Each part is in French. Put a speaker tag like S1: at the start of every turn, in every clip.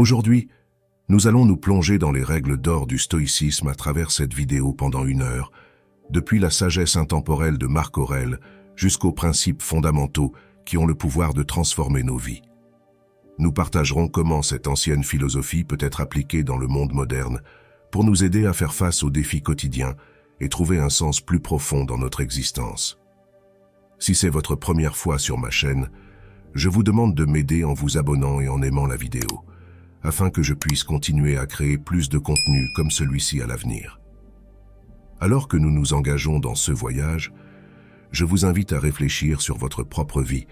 S1: Aujourd'hui, nous allons nous plonger dans les règles d'or du stoïcisme à travers cette vidéo pendant 1 heure, depuis la sagesse intemporelle de Marc Aurèle jusqu'aux principes fondamentaux qui ont le pouvoir de transformer nos vies. Nous partagerons comment cette ancienne philosophie peut être appliquée dans le monde moderne pour nous aider à faire face aux défis quotidiens et trouver un sens plus profond dans notre existence. Si c'est votre première fois sur ma chaîne, je vous demande de m'aider en vous abonnant et en aimant la vidéo, afin que je puisse continuer à créer plus de contenu comme celui-ci à l'avenir. Alors que nous nous engageons dans ce voyage, je vous invite à réfléchir sur votre propre vie,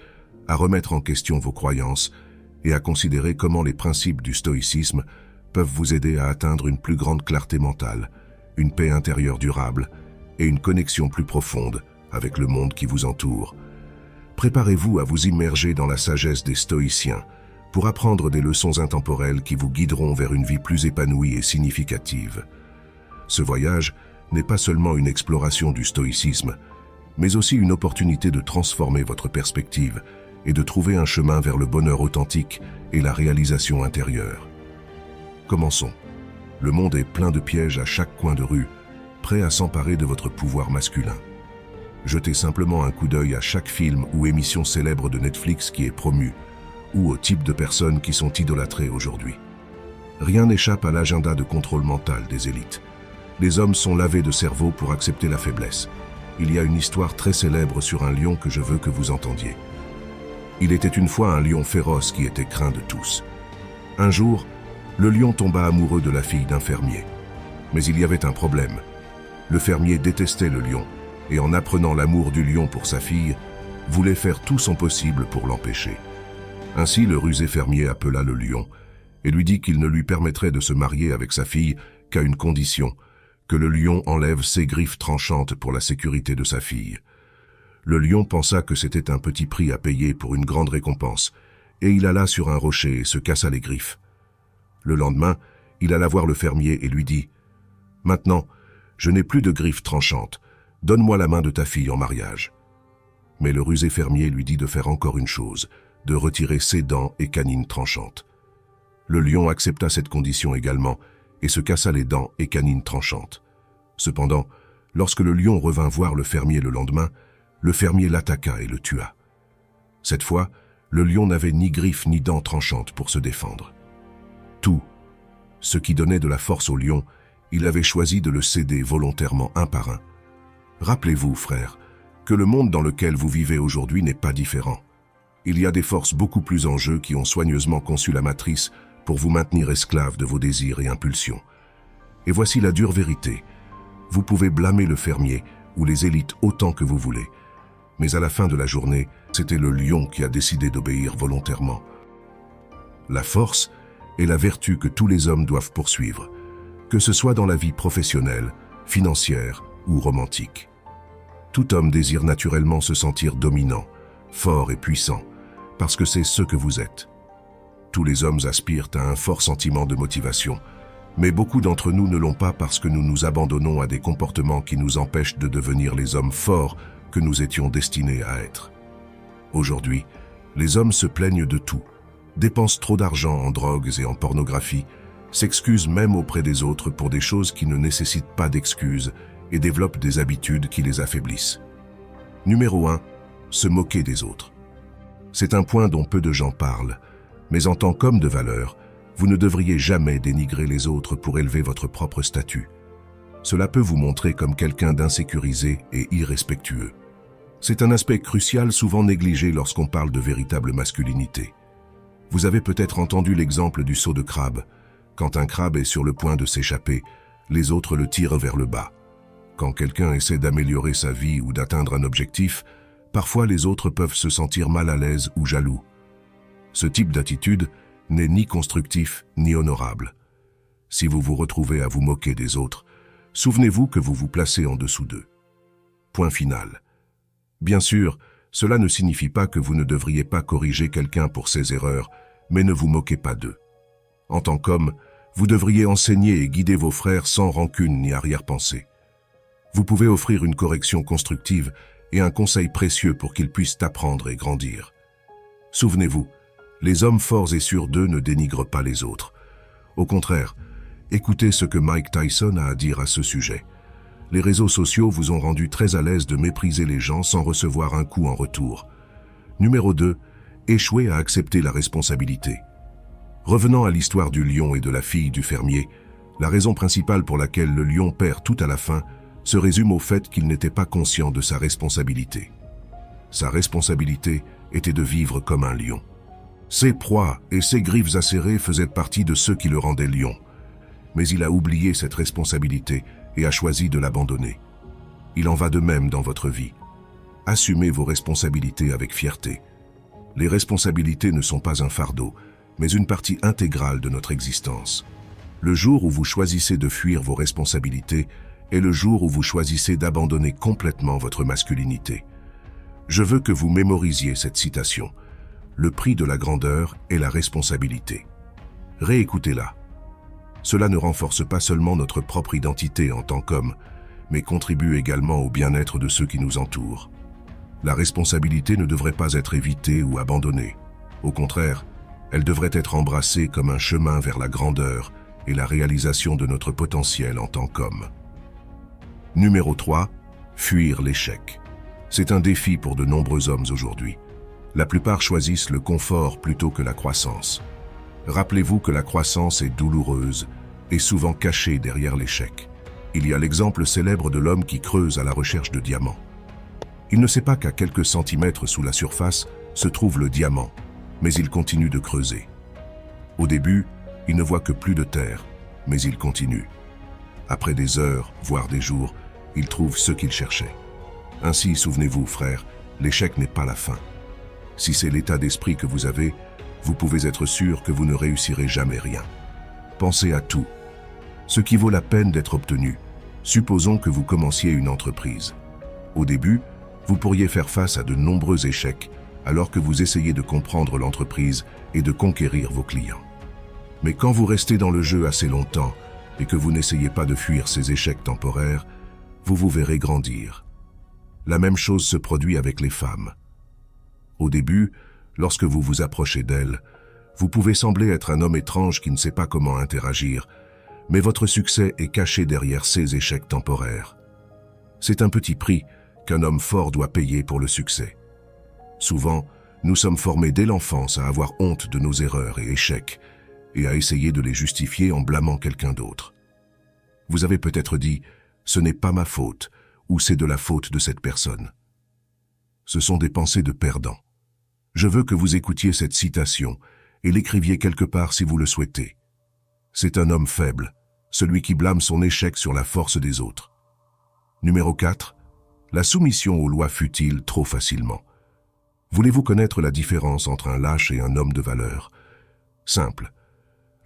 S1: à remettre en question vos croyances et à considérer comment les principes du stoïcisme peuvent vous aider à atteindre une plus grande clarté mentale, une paix intérieure durable et une connexion plus profonde avec le monde qui vous entoure. Préparez-vous à vous immerger dans la sagesse des stoïciens pour apprendre des leçons intemporelles qui vous guideront vers une vie plus épanouie et significative. Ce voyage n'est pas seulement une exploration du stoïcisme, mais aussi une opportunité de transformer votre perspective et de trouver un chemin vers le bonheur authentique et la réalisation intérieure. Commençons. Le monde est plein de pièges à chaque coin de rue, prêts à s'emparer de votre pouvoir masculin. Jetez simplement un coup d'œil à chaque film ou émission célèbre de Netflix qui est promu, ou au type de personnes qui sont idolâtrées aujourd'hui. Rien n'échappe à l'agenda de contrôle mental des élites. Les hommes sont lavés de cerveau pour accepter la faiblesse. Il y a une histoire très célèbre sur un lion que je veux que vous entendiez. Il était une fois un lion féroce qui était craint de tous. Un jour, le lion tomba amoureux de la fille d'un fermier. Mais il y avait un problème. Le fermier détestait le lion, et en apprenant l'amour du lion pour sa fille, voulait faire tout son possible pour l'empêcher. Ainsi, le rusé fermier appela le lion et lui dit qu'il ne lui permettrait de se marier avec sa fille qu'à une condition, que le lion enlève ses griffes tranchantes pour la sécurité de sa fille. Le lion pensa que c'était un petit prix à payer pour une grande récompense, et il alla sur un rocher et se cassa les griffes. Le lendemain, il alla voir le fermier et lui dit « Maintenant, je n'ai plus de griffes tranchantes, donne-moi la main de ta fille en mariage. » Mais le rusé fermier lui dit de faire encore une chose, de retirer ses dents et canines tranchantes. Le lion accepta cette condition également et se cassa les dents et canines tranchantes. Cependant, lorsque le lion revint voir le fermier le lendemain, le fermier l'attaqua et le tua. Cette fois, le lion n'avait ni griffes ni dents tranchantes pour se défendre. Tout, ce qui donnait de la force au lion, il avait choisi de le céder volontairement un par un. Rappelez-vous, frères, que le monde dans lequel vous vivez aujourd'hui n'est pas différent. Il y a des forces beaucoup plus en jeu qui ont soigneusement conçu la matrice pour vous maintenir esclave de vos désirs et impulsions. Et voici la dure vérité. Vous pouvez blâmer le fermier ou les élites autant que vous voulez. Mais à la fin de la journée, c'était le lion qui a décidé d'obéir volontairement. La force est la vertu que tous les hommes doivent poursuivre, que ce soit dans la vie professionnelle, financière ou romantique. Tout homme désire naturellement se sentir dominant, fort et puissant, parce que c'est ce que vous êtes. Tous les hommes aspirent à un fort sentiment de motivation, mais beaucoup d'entre nous ne l'ont pas parce que nous nous abandonnons à des comportements qui nous empêchent de devenir les hommes forts que nous étions destinés à être. Aujourd'hui, les hommes se plaignent de tout, dépensent trop d'argent en drogues et en pornographie, s'excusent même auprès des autres pour des choses qui ne nécessitent pas d'excuses et développent des habitudes qui les affaiblissent. Numéro 1. Se moquer des autres. C'est un point dont peu de gens parlent, mais en tant qu'homme de valeur, vous ne devriez jamais dénigrer les autres pour élever votre propre statut. Cela peut vous montrer comme quelqu'un d'insécurisé et irrespectueux. C'est un aspect crucial souvent négligé lorsqu'on parle de véritable masculinité. Vous avez peut-être entendu l'exemple du saut de crabe. Quand un crabe est sur le point de s'échapper, les autres le tirent vers le bas. Quand quelqu'un essaie d'améliorer sa vie ou d'atteindre un objectif, parfois les autres peuvent se sentir mal à l'aise ou jaloux. Ce type d'attitude n'est ni constructif ni honorable. Si vous vous retrouvez à vous moquer des autres, souvenez-vous que vous vous placez en dessous d'eux. Point final. Bien sûr, cela ne signifie pas que vous ne devriez pas corriger quelqu'un pour ses erreurs, mais ne vous moquez pas d'eux. En tant qu'homme, vous devriez enseigner et guider vos frères sans rancune ni arrière-pensée. Vous pouvez offrir une correction constructive et un conseil précieux pour qu'ils puissent apprendre et grandir. Souvenez-vous, les hommes forts et sûrs d'eux ne dénigrent pas les autres, Au contraire, écoutez ce que Mike Tyson a à dire à ce sujet. Les réseaux sociaux vous ont rendu très à l'aise de mépriser les gens sans recevoir un coup en retour. Numéro 2. Échouer à accepter la responsabilité. Revenant à l'histoire du lion et de la fille du fermier, la raison principale pour laquelle le lion perd tout à la fin se résume au fait qu'il n'était pas conscient de sa responsabilité. Sa responsabilité était de vivre comme un lion. Ses proies et ses griffes acérées faisaient partie de ceux qui le rendaient lion. Mais il a oublié cette responsabilité et a choisi de l'abandonner. Il en va de même dans votre vie. Assumez vos responsabilités avec fierté. Les responsabilités ne sont pas un fardeau, mais une partie intégrale de notre existence. Le jour où vous choisissez de fuir vos responsabilités est le jour où vous choisissez d'abandonner complètement votre masculinité. Je veux que vous mémorisiez cette citation. Le prix de la grandeur est la responsabilité. Réécoutez-la. Cela ne renforce pas seulement notre propre identité en tant qu'homme, mais contribue également au bien-être de ceux qui nous entourent. La responsabilité ne devrait pas être évitée ou abandonnée. Au contraire, elle devrait être embrassée comme un chemin vers la grandeur et la réalisation de notre potentiel en tant qu'homme. Numéro 3. Fuir l'échec. C'est un défi pour de nombreux hommes aujourd'hui. La plupart choisissent le confort plutôt que la croissance. Rappelez-vous que la croissance est douloureuse et souvent cachée derrière l'échec. Il y a l'exemple célèbre de l'homme qui creuse à la recherche de diamants. Il ne sait pas qu'à quelques centimètres sous la surface se trouve le diamant, mais il continue de creuser. Au début, il ne voit que plus de terre, mais il continue. Après des heures, voire des jours, il trouve ce qu'il cherchait. Ainsi, souvenez-vous, frère, l'échec n'est pas la fin. Si c'est l'état d'esprit que vous avez, vous pouvez être sûr que vous ne réussirez jamais rien. Pensez à tout. Ce qui vaut la peine d'être obtenu. Supposons que vous commenciez une entreprise. Au début, vous pourriez faire face à de nombreux échecs alors que vous essayez de comprendre l'entreprise et de conquérir vos clients. Mais quand vous restez dans le jeu assez longtemps et que vous n'essayez pas de fuir ces échecs temporaires, vous vous verrez grandir. La même chose se produit avec les femmes. Au début, lorsque vous vous approchez d'elles, vous pouvez sembler être un homme étrange qui ne sait pas comment interagir, mais votre succès est caché derrière ces échecs temporaires. C'est un petit prix qu'un homme fort doit payer pour le succès. Souvent, nous sommes formés dès l'enfance à avoir honte de nos erreurs et échecs, et à essayer de les justifier en blâmant quelqu'un d'autre. Vous avez peut-être dit « ce n'est pas ma faute » ou « c'est de la faute de cette personne ». Ce sont des pensées de perdant. Je veux que vous écoutiez cette citation et l'écriviez quelque part si vous le souhaitez. C'est un homme faible, celui qui blâme son échec sur la force des autres. Numéro 4. La soumission aux lois futiles trop facilement. Voulez-vous connaître la différence entre un lâche et un homme de valeur? Simple.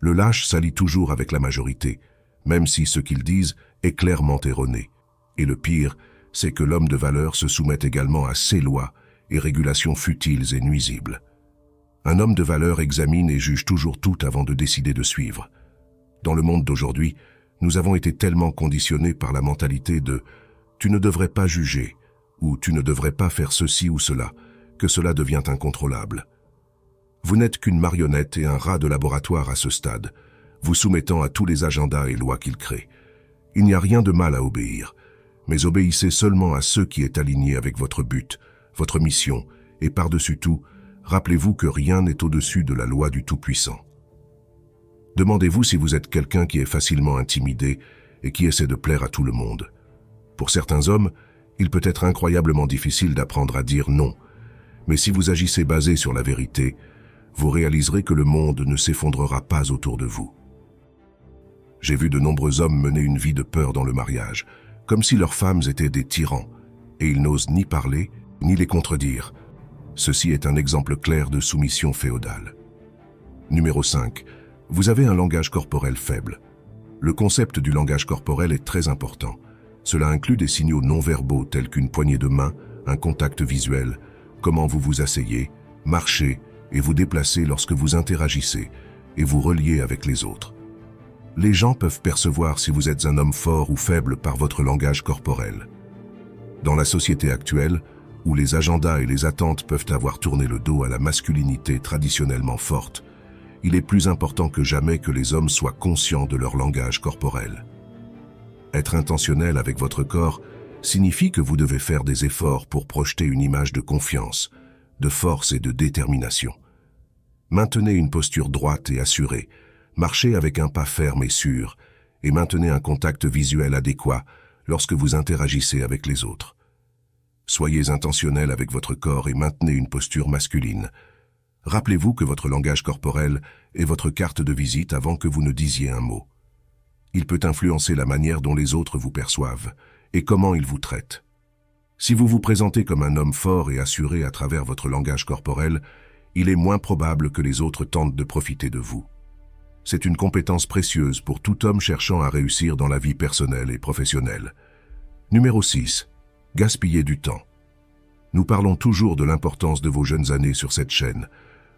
S1: Le lâche s'allie toujours avec la majorité, même si ce qu'ils disent est clairement erroné. Et le pire, c'est que l'homme de valeur se soumet également à ces lois et régulations futiles et nuisibles. Un homme de valeur examine et juge toujours tout avant de décider de suivre. Dans le monde d'aujourd'hui, nous avons été tellement conditionnés par la mentalité de « tu ne devrais pas juger » ou « tu ne devrais pas faire ceci ou cela » que cela devient incontrôlable. Vous n'êtes qu'une marionnette et un rat de laboratoire à ce stade, vous soumettant à tous les agendas et lois qu'il crée. Il n'y a rien de mal à obéir, mais obéissez seulement à ceux qui est aligné avec votre but, votre mission, et par-dessus tout, rappelez-vous que rien n'est au-dessus de la loi du Tout-Puissant. Demandez-vous si vous êtes quelqu'un qui est facilement intimidé et qui essaie de plaire à tout le monde. Pour certains hommes, il peut être incroyablement difficile d'apprendre à dire non, mais si vous agissez basé sur la vérité, vous réaliserez que le monde ne s'effondrera pas autour de vous. J'ai vu de nombreux hommes mener une vie de peur dans le mariage, comme si leurs femmes étaient des tyrans, et ils n'osent ni parler, ni les contredire. Ceci est un exemple clair de soumission féodale. Numéro 5. Vous avez un langage corporel faible. Le concept du langage corporel est très important. Cela inclut des signaux non-verbaux tels qu'une poignée de main, un contact visuel, comment vous vous asseyez, marchez et vous déplacez lorsque vous interagissez et vous reliez avec les autres. Les gens peuvent percevoir si vous êtes un homme fort ou faible par votre langage corporel. Dans la société actuelle, où les agendas et les attentes peuvent avoir tourné le dos à la masculinité traditionnellement forte, il est plus important que jamais que les hommes soient conscients de leur langage corporel. Être intentionnel avec votre corps signifie que vous devez faire des efforts pour projeter une image de confiance, de force et de détermination. Maintenez une posture droite et assurée, marchez avec un pas ferme et sûr, et maintenez un contact visuel adéquat lorsque vous interagissez avec les autres. Soyez intentionnel avec votre corps et maintenez une posture masculine. Rappelez-vous que votre langage corporel est votre carte de visite avant que vous ne disiez un mot. Il peut influencer la manière dont les autres vous perçoivent et comment ils vous traitent. Si vous vous présentez comme un homme fort et assuré à travers votre langage corporel, il est moins probable que les autres tentent de profiter de vous. C'est une compétence précieuse pour tout homme cherchant à réussir dans la vie personnelle et professionnelle. Numéro 6. Gaspiller du temps. Nous parlons toujours de l'importance de vos jeunes années sur cette chaîne.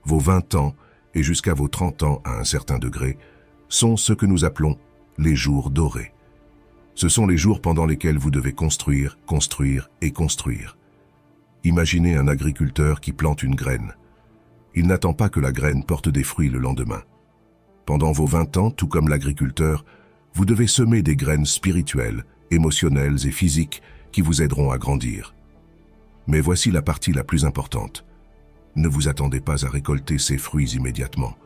S1: Vos 20 ans et jusqu'à vos 30 ans à un certain degré sont ce que nous appelons les jours dorés. Ce sont les jours pendant lesquels vous devez construire, construire et construire. Imaginez un agriculteur qui plante une graine. Il n'attend pas que la graine porte des fruits le lendemain. Pendant vos 20 ans, tout comme l'agriculteur, vous devez semer des graines spirituelles, émotionnelles et physiques qui vous aideront à grandir. Mais voici la partie la plus importante. Ne vous attendez pas à récolter ces fruits immédiatement.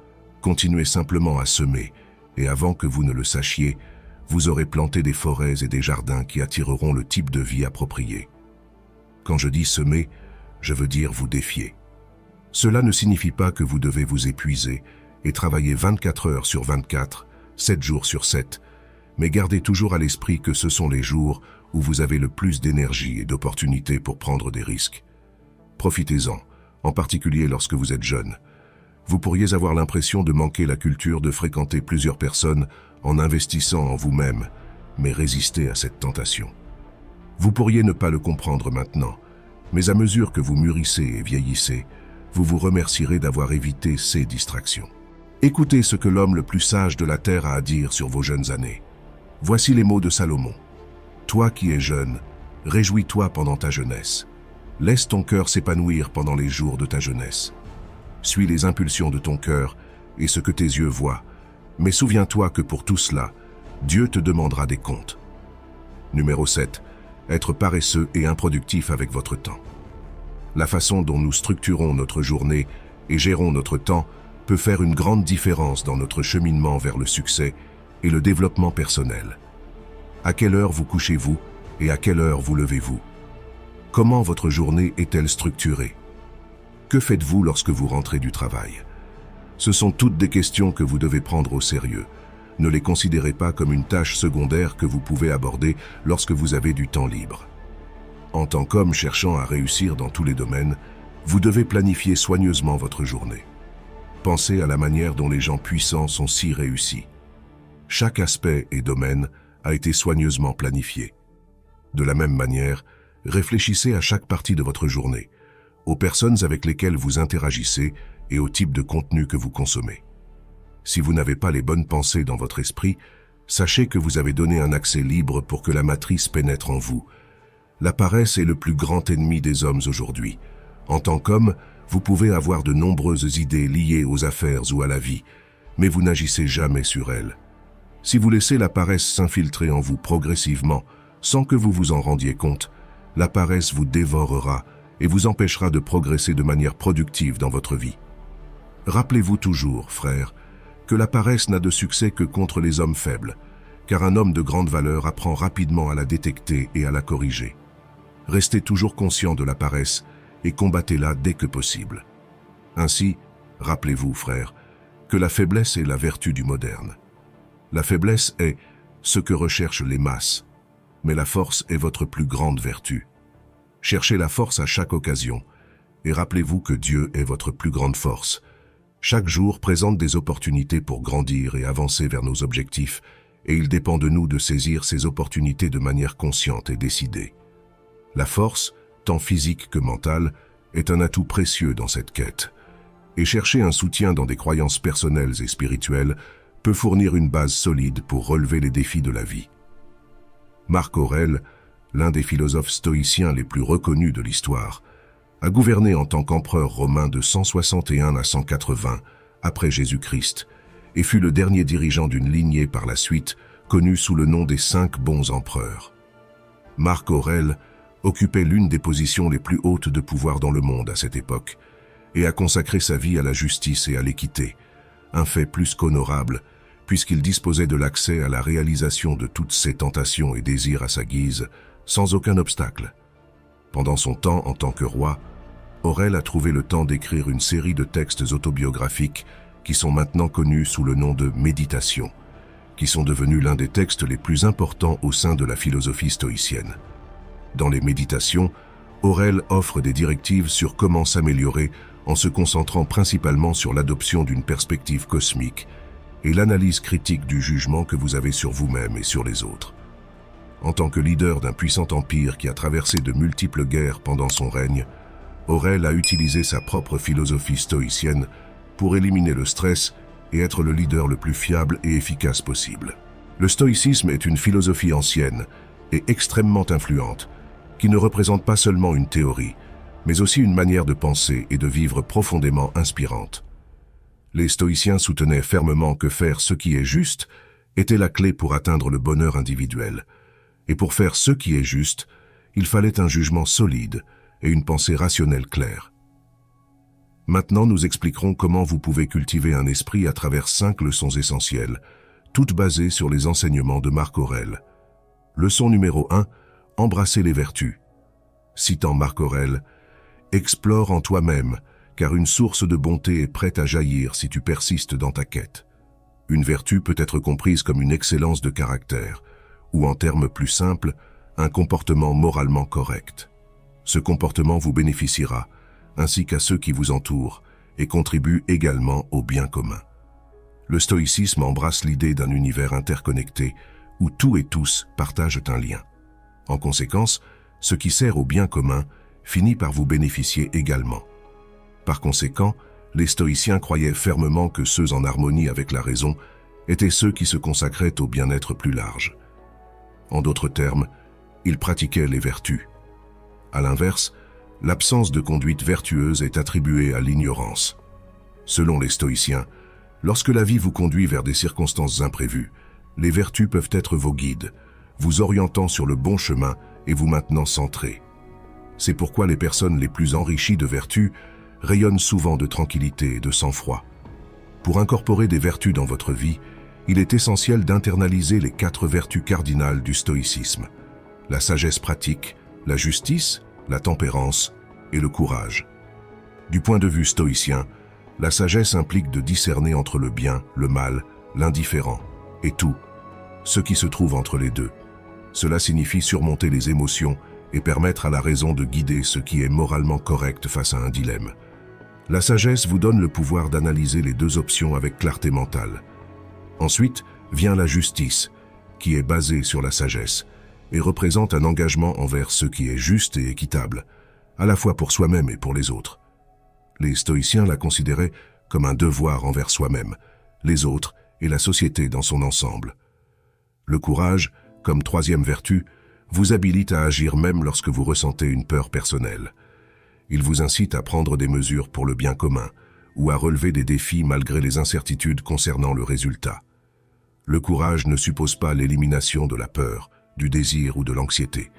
S1: Continuez simplement à semer, et avant que vous ne le sachiez, vous aurez planté des forêts et des jardins qui attireront le type de vie approprié. Quand je dis semer, je veux dire vous défier. Cela ne signifie pas que vous devez vous épuiser et travailler 24 heures sur 24, 7 jours sur 7, mais gardez toujours à l'esprit que ce sont les jours où vous avez le plus d'énergie et d'opportunités pour prendre des risques. Profitez-en, en particulier lorsque vous êtes jeune. Vous pourriez avoir l'impression de manquer la culture de fréquenter plusieurs personnes en investissant en vous-même, mais résistez à cette tentation. Vous pourriez ne pas le comprendre maintenant, mais à mesure que vous mûrissez et vieillissez, vous vous remercierez d'avoir évité ces distractions. Écoutez ce que l'homme le plus sage de la terre a à dire sur vos jeunes années. Voici les mots de Salomon. Toi qui es jeune, réjouis-toi pendant ta jeunesse. Laisse ton cœur s'épanouir pendant les jours de ta jeunesse. Suis les impulsions de ton cœur et ce que tes yeux voient, mais souviens-toi que pour tout cela, Dieu te demandera des comptes. Numéro 7. Être paresseux et improductif avec votre temps. La façon dont nous structurons notre journée et gérons notre temps peut faire une grande différence dans notre cheminement vers le succès et le développement personnel. À quelle heure vous couchez-vous et à quelle heure vous levez-vous? Comment votre journée est-elle structurée? Que faites-vous lorsque vous rentrez du travail? Ce sont toutes des questions que vous devez prendre au sérieux. Ne les considérez pas comme une tâche secondaire que vous pouvez aborder lorsque vous avez du temps libre. En tant qu'homme cherchant à réussir dans tous les domaines, vous devez planifier soigneusement votre journée. Pensez à la manière dont les gens puissants sont si réussis. Chaque aspect et domaine a été soigneusement planifié. De la même manière, réfléchissez à chaque partie de votre journée, aux personnes avec lesquelles vous interagissez et au type de contenu que vous consommez. Si vous n'avez pas les bonnes pensées dans votre esprit, sachez que vous avez donné un accès libre pour que la matrice pénètre en vous. La paresse est le plus grand ennemi des hommes aujourd'hui. En tant qu'homme, vous pouvez avoir de nombreuses idées liées aux affaires ou à la vie, mais vous n'agissez jamais sur elles. Si vous laissez la paresse s'infiltrer en vous progressivement, sans que vous vous en rendiez compte, la paresse vous dévorera et vous empêchera de progresser de manière productive dans votre vie. Rappelez-vous toujours, frères, que la paresse n'a de succès que contre les hommes faibles, car un homme de grande valeur apprend rapidement à la détecter et à la corriger. Restez toujours conscient de la paresse et combattez-la dès que possible. Ainsi, rappelez-vous, frères, que la faiblesse est la vertu du moderne. La faiblesse est ce que recherchent les masses, mais la force est votre plus grande vertu. Cherchez la force à chaque occasion, et rappelez-vous que Dieu est votre plus grande force. Chaque jour présente des opportunités pour grandir et avancer vers nos objectifs, et il dépend de nous de saisir ces opportunités de manière consciente et décidée. La force, tant physique que mentale, est un atout précieux dans cette quête. Et chercher un soutien dans des croyances personnelles et spirituelles peut fournir une base solide pour relever les défis de la vie. Marc Aurèle, l'un des philosophes stoïciens les plus reconnus de l'histoire, a gouverné en tant qu'empereur romain de 161 à 180 après Jésus-Christ, et fut le dernier dirigeant d'une lignée par la suite, connue sous le nom des 5 bons empereurs. Marc Aurèle occupait l'une des positions les plus hautes de pouvoir dans le monde à cette époque, et a consacré sa vie à la justice et à l'équité, un fait plus qu'honorable, puisqu'il disposait de l'accès à la réalisation de toutes ses tentations et désirs à sa guise, sans aucun obstacle. Pendant son temps en tant que roi, Aurèle a trouvé le temps d'écrire une série de textes autobiographiques qui sont maintenant connus sous le nom de Méditations, qui sont devenus l'un des textes les plus importants au sein de la philosophie stoïcienne. Dans les Méditations, Aurèle offre des directives sur comment s'améliorer en se concentrant principalement sur l'adoption d'une perspective cosmique et l'analyse critique du jugement que vous avez sur vous-même et sur les autres. En tant que leader d'un puissant empire qui a traversé de multiples guerres pendant son règne, Aurèle a utilisé sa propre philosophie stoïcienne pour éliminer le stress et être le leader le plus fiable et efficace possible. Le stoïcisme est une philosophie ancienne et extrêmement influente, qui ne représente pas seulement une théorie, mais aussi une manière de penser et de vivre profondément inspirante. Les stoïciens soutenaient fermement que faire ce qui est juste était la clé pour atteindre le bonheur individuel. Et pour faire ce qui est juste, il fallait un jugement solide et une pensée rationnelle claire. Maintenant, nous expliquerons comment vous pouvez cultiver un esprit à travers 5 leçons essentielles, toutes basées sur les enseignements de Marc Aurèle. Leçon numéro 1, embrasser les vertus. Citant Marc Aurèle, « Explore en toi-même, car une source de bonté est prête à jaillir si tu persistes dans ta quête. » Une vertu peut être comprise comme une excellence de caractère, ou en termes plus simples, un comportement moralement correct. Ce comportement vous bénéficiera, ainsi qu'à ceux qui vous entourent, et contribue également au bien commun. Le stoïcisme embrasse l'idée d'un univers interconnecté, où tout et tous partagent un lien. En conséquence, ce qui sert au bien commun finit par vous bénéficier également. Par conséquent, les stoïciens croyaient fermement que ceux en harmonie avec la raison étaient ceux qui se consacraient au bien-être plus large. En d'autres termes, ils pratiquaient les vertus. À l'inverse, l'absence de conduite vertueuse est attribuée à l'ignorance. Selon les stoïciens, lorsque la vie vous conduit vers des circonstances imprévues, les vertus peuvent être vos guides, vous orientant sur le bon chemin et vous maintenant centré. C'est pourquoi les personnes les plus enrichies de vertus rayonnent souvent de tranquillité et de sang-froid. Pour incorporer des vertus dans votre vie, il est essentiel d'internaliser les 4 vertus cardinales du stoïcisme: la sagesse pratique, la justice, la tempérance et le courage. Du point de vue stoïcien, la sagesse implique de discerner entre le bien, le mal, l'indifférent et tout, ce qui se trouve entre les deux. Cela signifie surmonter les émotions et permettre à la raison de guider ce qui est moralement correct face à un dilemme. La sagesse vous donne le pouvoir d'analyser les 2 options avec clarté mentale. Ensuite vient la justice, qui est basée sur la sagesse, et représente un engagement envers ce qui est juste et équitable, à la fois pour soi-même et pour les autres. Les stoïciens la considéraient comme un devoir envers soi-même, les autres et la société dans son ensemble. Le courage, comme 3e vertu, vous habilite à agir même lorsque vous ressentez une peur personnelle. Il vous incite à prendre des mesures pour le bien commun ou à relever des défis malgré les incertitudes concernant le résultat. Le courage ne suppose pas l'élimination de la peur, du désir ou de l'anxiété,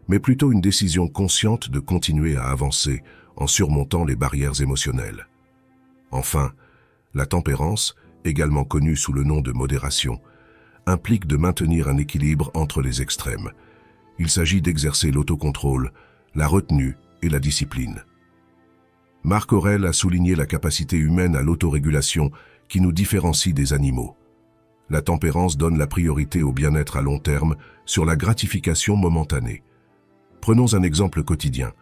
S1: mais plutôt une décision consciente de continuer à avancer en surmontant les barrières émotionnelles. Enfin, la tempérance, également connue sous le nom de modération, implique de maintenir un équilibre entre les extrêmes. Il s'agit d'exercer l'autocontrôle, la retenue et la discipline. Marc Aurèle a souligné la capacité humaine à l'autorégulation qui nous différencie des animaux. La tempérance donne la priorité au bien-être à long terme sur la gratification momentanée. Prenons un exemple quotidien.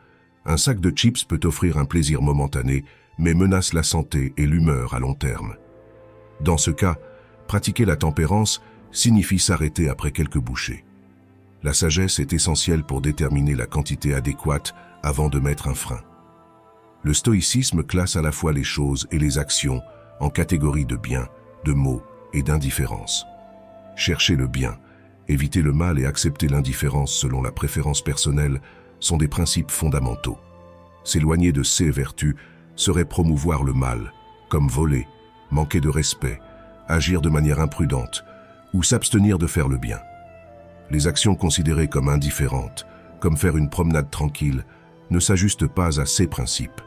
S1: Un sac de chips peut offrir un plaisir momentané, mais menace la santé et l'humeur à long terme. Dans ce cas, pratiquer la tempérance signifie s'arrêter après quelques bouchées. La sagesse est essentielle pour déterminer la quantité adéquate avant de mettre un frein. Le stoïcisme classe à la fois les choses et les actions en catégories de bien, de maux et d'indifférence. Chercher le bien, éviter le mal et accepter l'indifférence selon la préférence personnelle sont des principes fondamentaux. S'éloigner de ces vertus serait promouvoir le mal, comme voler, manquer de respect, agir de manière imprudente ou s'abstenir de faire le bien. Les actions considérées comme indifférentes, comme faire une promenade tranquille, ne s'ajustent pas à ces principes.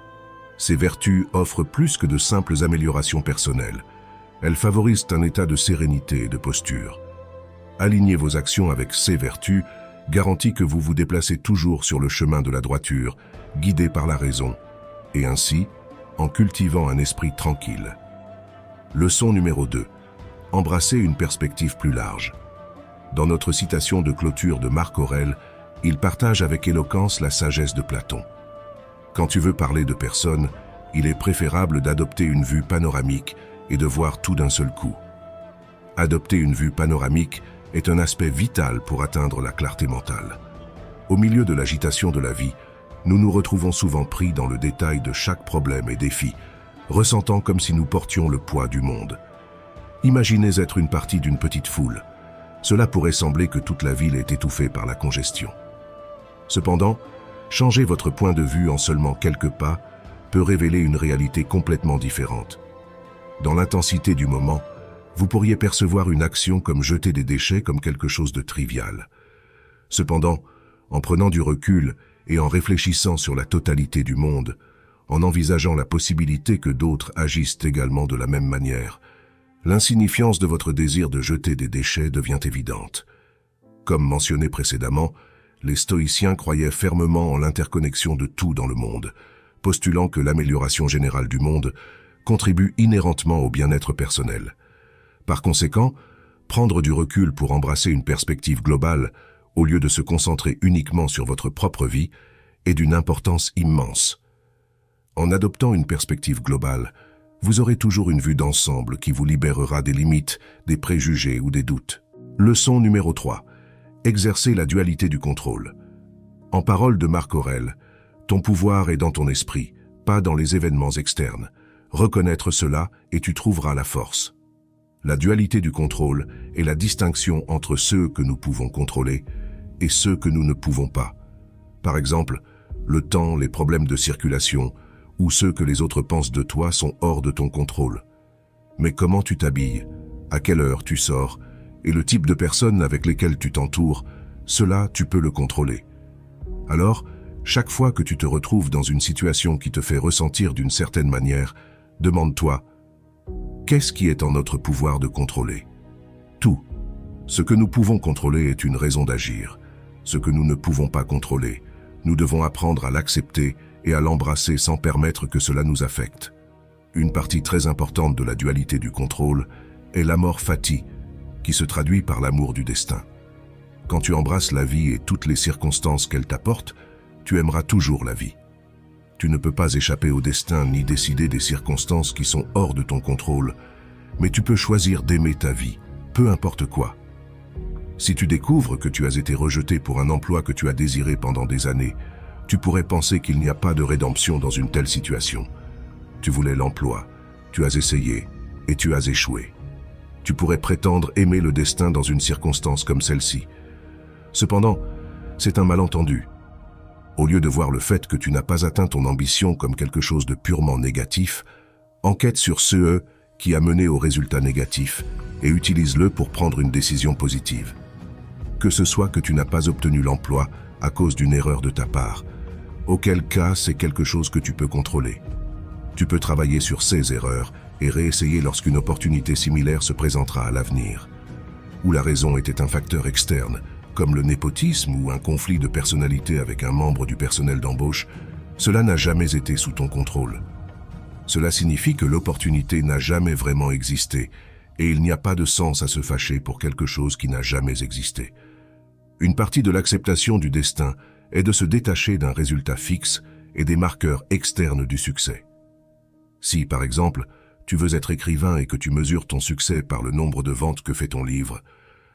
S1: Ces vertus offrent plus que de simples améliorations personnelles. Elles favorisent un état de sérénité et de posture. Alignez vos actions avec ces vertus garantit que vous vous déplacez toujours sur le chemin de la droiture, guidé par la raison, et ainsi, en cultivant un esprit tranquille. Leçon numéro 2. Embrasser une perspective plus large. Dans notre citation de clôture de Marc Aurèle, il partage avec éloquence la sagesse de Platon. Quand tu veux parler de personnes, il est préférable d'adopter une vue panoramique et de voir tout d'un seul coup. Adopter une vue panoramique est un aspect vital pour atteindre la clarté mentale. Au milieu de l'agitation de la vie, nous nous retrouvons souvent pris dans le détail de chaque problème et défi, ressentant comme si nous portions le poids du monde. Imaginez être une partie d'une petite foule. Cela pourrait sembler que toute la ville est étouffée par la congestion. Cependant, changer votre point de vue en seulement quelques pas peut révéler une réalité complètement différente. Dans l'intensité du moment, vous pourriez percevoir une action comme jeter des déchets comme quelque chose de trivial. Cependant, en prenant du recul et en réfléchissant sur la totalité du monde, en envisageant la possibilité que d'autres agissent également de la même manière, l'insignifiance de votre désir de jeter des déchets devient évidente. Comme mentionné précédemment, les stoïciens croyaient fermement en l'interconnexion de tout dans le monde, postulant que l'amélioration générale du monde contribue inhéremment au bien-être personnel. Par conséquent, prendre du recul pour embrasser une perspective globale, au lieu de se concentrer uniquement sur votre propre vie, est d'une importance immense. En adoptant une perspective globale, vous aurez toujours une vue d'ensemble qui vous libérera des limites, des préjugés ou des doutes. Leçon numéro 3. Exercer la dualité du contrôle. En paroles de Marc Aurèle, ton pouvoir est dans ton esprit, pas dans les événements externes. Reconnaître cela et tu trouveras la force. La dualité du contrôle est la distinction entre ceux que nous pouvons contrôler et ceux que nous ne pouvons pas. Par exemple, le temps, les problèmes de circulation ou ceux que les autres pensent de toi sont hors de ton contrôle. Mais comment tu t'habilles, à quelle heure tu sors et le type de personnes avec lesquelles tu t'entoures, cela tu peux le contrôler. Alors, chaque fois que tu te retrouves dans une situation qui te fait ressentir d'une certaine manière, demande-toi, qu'est-ce qui est en notre pouvoir de contrôler? Tout. Ce que nous pouvons contrôler est une raison d'agir. Ce que nous ne pouvons pas contrôler, nous devons apprendre à l'accepter et à l'embrasser sans permettre que cela nous affecte. Une partie très importante de la dualité du contrôle est l'amor fati, qui se traduit par l'amour du destin. Quand tu embrasses la vie et toutes les circonstances qu'elle t'apporte, tu aimeras toujours la vie. Tu ne peux pas échapper au destin ni décider des circonstances qui sont hors de ton contrôle, mais tu peux choisir d'aimer ta vie, peu importe quoi. Si tu découvres que tu as été rejeté pour un emploi que tu as désiré pendant des années, tu pourrais penser qu'il n'y a pas de rédemption dans une telle situation. Tu voulais l'emploi, tu as essayé et tu as échoué. Tu pourrais prétendre aimer le destin dans une circonstance comme celle-ci. Cependant, c'est un malentendu. Au lieu de voir le fait que tu n'as pas atteint ton ambition comme quelque chose de purement négatif, enquête sur ce qui a mené au résultat négatif et utilise-le pour prendre une décision positive. Que ce soit que tu n'as pas obtenu l'emploi à cause d'une erreur de ta part, auquel cas c'est quelque chose que tu peux contrôler. Tu peux travailler sur ces erreurs et réessayer lorsqu'une opportunité similaire se présentera à l'avenir. Où la raison était un facteur externe, comme le népotisme ou un conflit de personnalité avec un membre du personnel d'embauche, cela n'a jamais été sous ton contrôle. Cela signifie que l'opportunité n'a jamais vraiment existé et il n'y a pas de sens à se fâcher pour quelque chose qui n'a jamais existé. Une partie de l'acceptation du destin est de se détacher d'un résultat fixe et des marqueurs externes du succès. Si, par exemple, tu veux être écrivain et que tu mesures ton succès par le nombre de ventes que fait ton livre,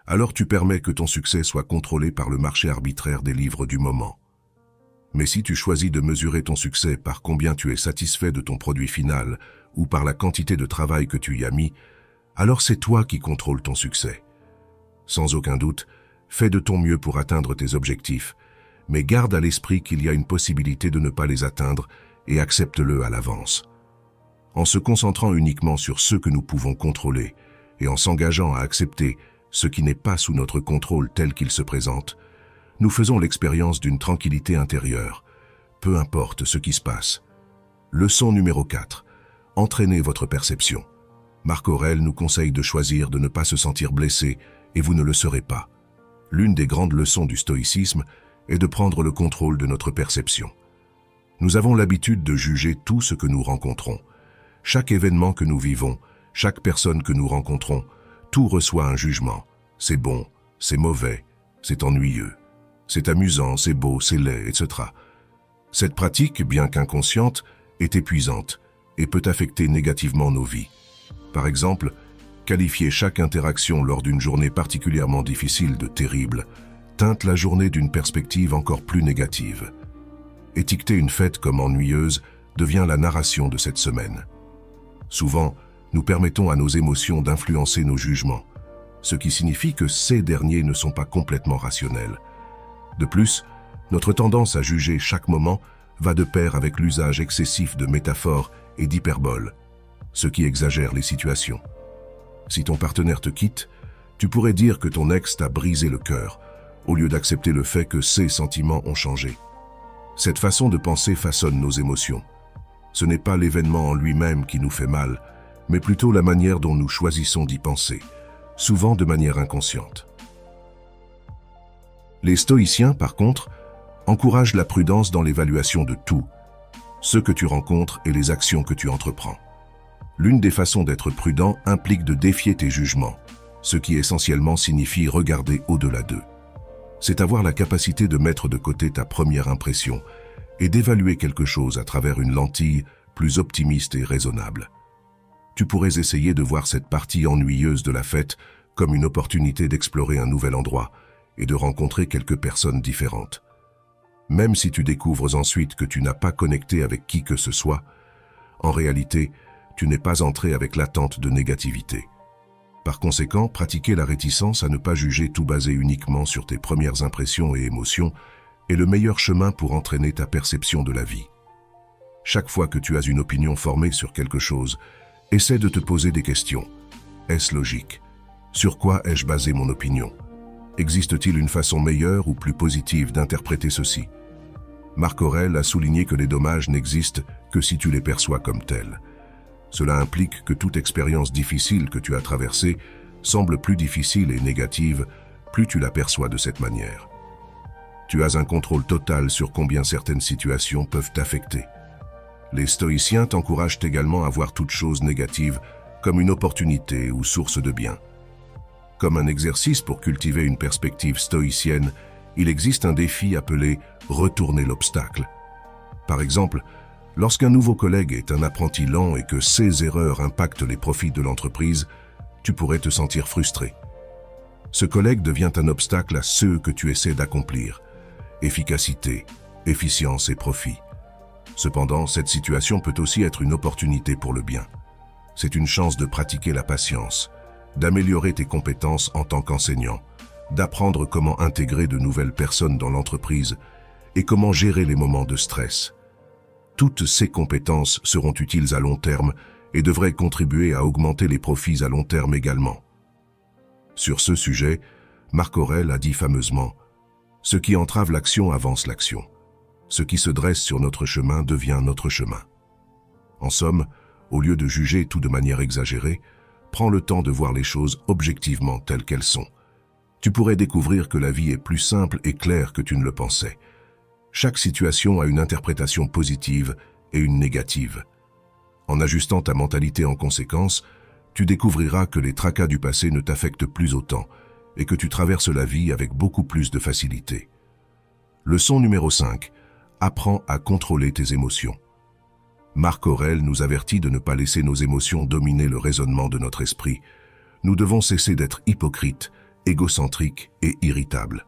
S1: alors tu permets que ton succès soit contrôlé par le marché arbitraire des livres du moment. Mais si tu choisis de mesurer ton succès par combien tu es satisfait de ton produit final ou par la quantité de travail que tu y as mis, alors c'est toi qui contrôles ton succès. Sans aucun doute, fais de ton mieux pour atteindre tes objectifs, mais garde à l'esprit qu'il y a une possibilité de ne pas les atteindre et accepte-le à l'avance. En se concentrant uniquement sur ce que nous pouvons contrôler et en s'engageant à accepter ce qui n'est pas sous notre contrôle tel qu'il se présente, nous faisons l'expérience d'une tranquillité intérieure, peu importe ce qui se passe. Leçon numéro 4. Entraînez votre perception. Marc Aurèle nous conseille de choisir de ne pas se sentir blessé et vous ne le serez pas. L'une des grandes leçons du stoïcisme est de prendre le contrôle de notre perception. Nous avons l'habitude de juger tout ce que nous rencontrons. Chaque événement que nous vivons, chaque personne que nous rencontrons, tout reçoit un jugement. C'est bon, c'est mauvais, c'est ennuyeux, c'est amusant, c'est beau, c'est laid, etc. Cette pratique, bien qu'inconsciente, est épuisante et peut affecter négativement nos vies. Par exemple, qualifier chaque interaction lors d'une journée particulièrement difficile de terrible teinte la journée d'une perspective encore plus négative. Étiqueter une fête comme ennuyeuse devient la narration de cette semaine. Souvent, nous permettons à nos émotions d'influencer nos jugements, ce qui signifie que ces derniers ne sont pas complètement rationnels. De plus, notre tendance à juger chaque moment va de pair avec l'usage excessif de métaphores et d'hyperboles, ce qui exagère les situations. Si ton partenaire te quitte, tu pourrais dire que ton ex t'a brisé le cœur, au lieu d'accepter le fait que ses sentiments ont changé. Cette façon de penser façonne nos émotions. Ce n'est pas l'événement en lui-même qui nous fait mal, mais plutôt la manière dont nous choisissons d'y penser, souvent de manière inconsciente. Les stoïciens, par contre, encouragent la prudence dans l'évaluation de tout, ce que tu rencontres et les actions que tu entreprends. L'une des façons d'être prudent implique de défier tes jugements, ce qui essentiellement signifie regarder au-delà d'eux. C'est avoir la capacité de mettre de côté ta première impression et d'évaluer quelque chose à travers une lentille plus optimiste et raisonnable. Tu pourrais essayer de voir cette partie ennuyeuse de la fête comme une opportunité d'explorer un nouvel endroit et de rencontrer quelques personnes différentes. Même si tu découvres ensuite que tu n'as pas connecté avec qui que ce soit, en réalité, tu n'es pas entré avec l'attente de négativité. Par conséquent, pratiquer la réticence à ne pas juger tout basé uniquement sur tes premières impressions et émotions est le meilleur chemin pour entraîner ta perception de la vie. Chaque fois que tu as une opinion formée sur quelque chose, essaie de te poser des questions. Est-ce logique? Sur quoi ai-je basé mon opinion? Existe-t-il une façon meilleure ou plus positive d'interpréter ceci? Marc Aurèle a souligné que les dommages n'existent que si tu les perçois comme tels. Cela implique que toute expérience difficile que tu as traversée semble plus difficile et négative, plus tu la perçois de cette manière. Tu as un contrôle total sur combien certaines situations peuvent t'affecter. Les stoïciens t'encouragent également à voir toute chose négative comme une opportunité ou source de bien. Comme un exercice pour cultiver une perspective stoïcienne, il existe un défi appelé « retourner l'obstacle ». Par exemple, lorsqu'un nouveau collègue est un apprenti lent et que ses erreurs impactent les profits de l'entreprise, tu pourrais te sentir frustré. Ce collègue devient un obstacle à ceux que tu essaies d'accomplir. Efficacité, efficience et profit. Cependant, cette situation peut aussi être une opportunité pour le bien. C'est une chance de pratiquer la patience, d'améliorer tes compétences en tant qu'enseignant, d'apprendre comment intégrer de nouvelles personnes dans l'entreprise et comment gérer les moments de stress. Toutes ces compétences seront utiles à long terme et devraient contribuer à augmenter les profits à long terme également. Sur ce sujet, Marc Aurèle a dit fameusement « Ce qui entrave l'action avance l'action. Ce qui se dresse sur notre chemin devient notre chemin. » En somme, au lieu de juger tout de manière exagérée, prends le temps de voir les choses objectivement telles qu'elles sont. Tu pourrais découvrir que la vie est plus simple et claire que tu ne le pensais. Chaque situation a une interprétation positive et une négative. En ajustant ta mentalité en conséquence, tu découvriras que les tracas du passé ne t'affectent plus autant et que tu traverses la vie avec beaucoup plus de facilité. Leçon numéro 5. Apprends à contrôler tes émotions. Marc Aurèle nous avertit de ne pas laisser nos émotions dominer le raisonnement de notre esprit. Nous devons cesser d'être hypocrites, égocentriques et irritables.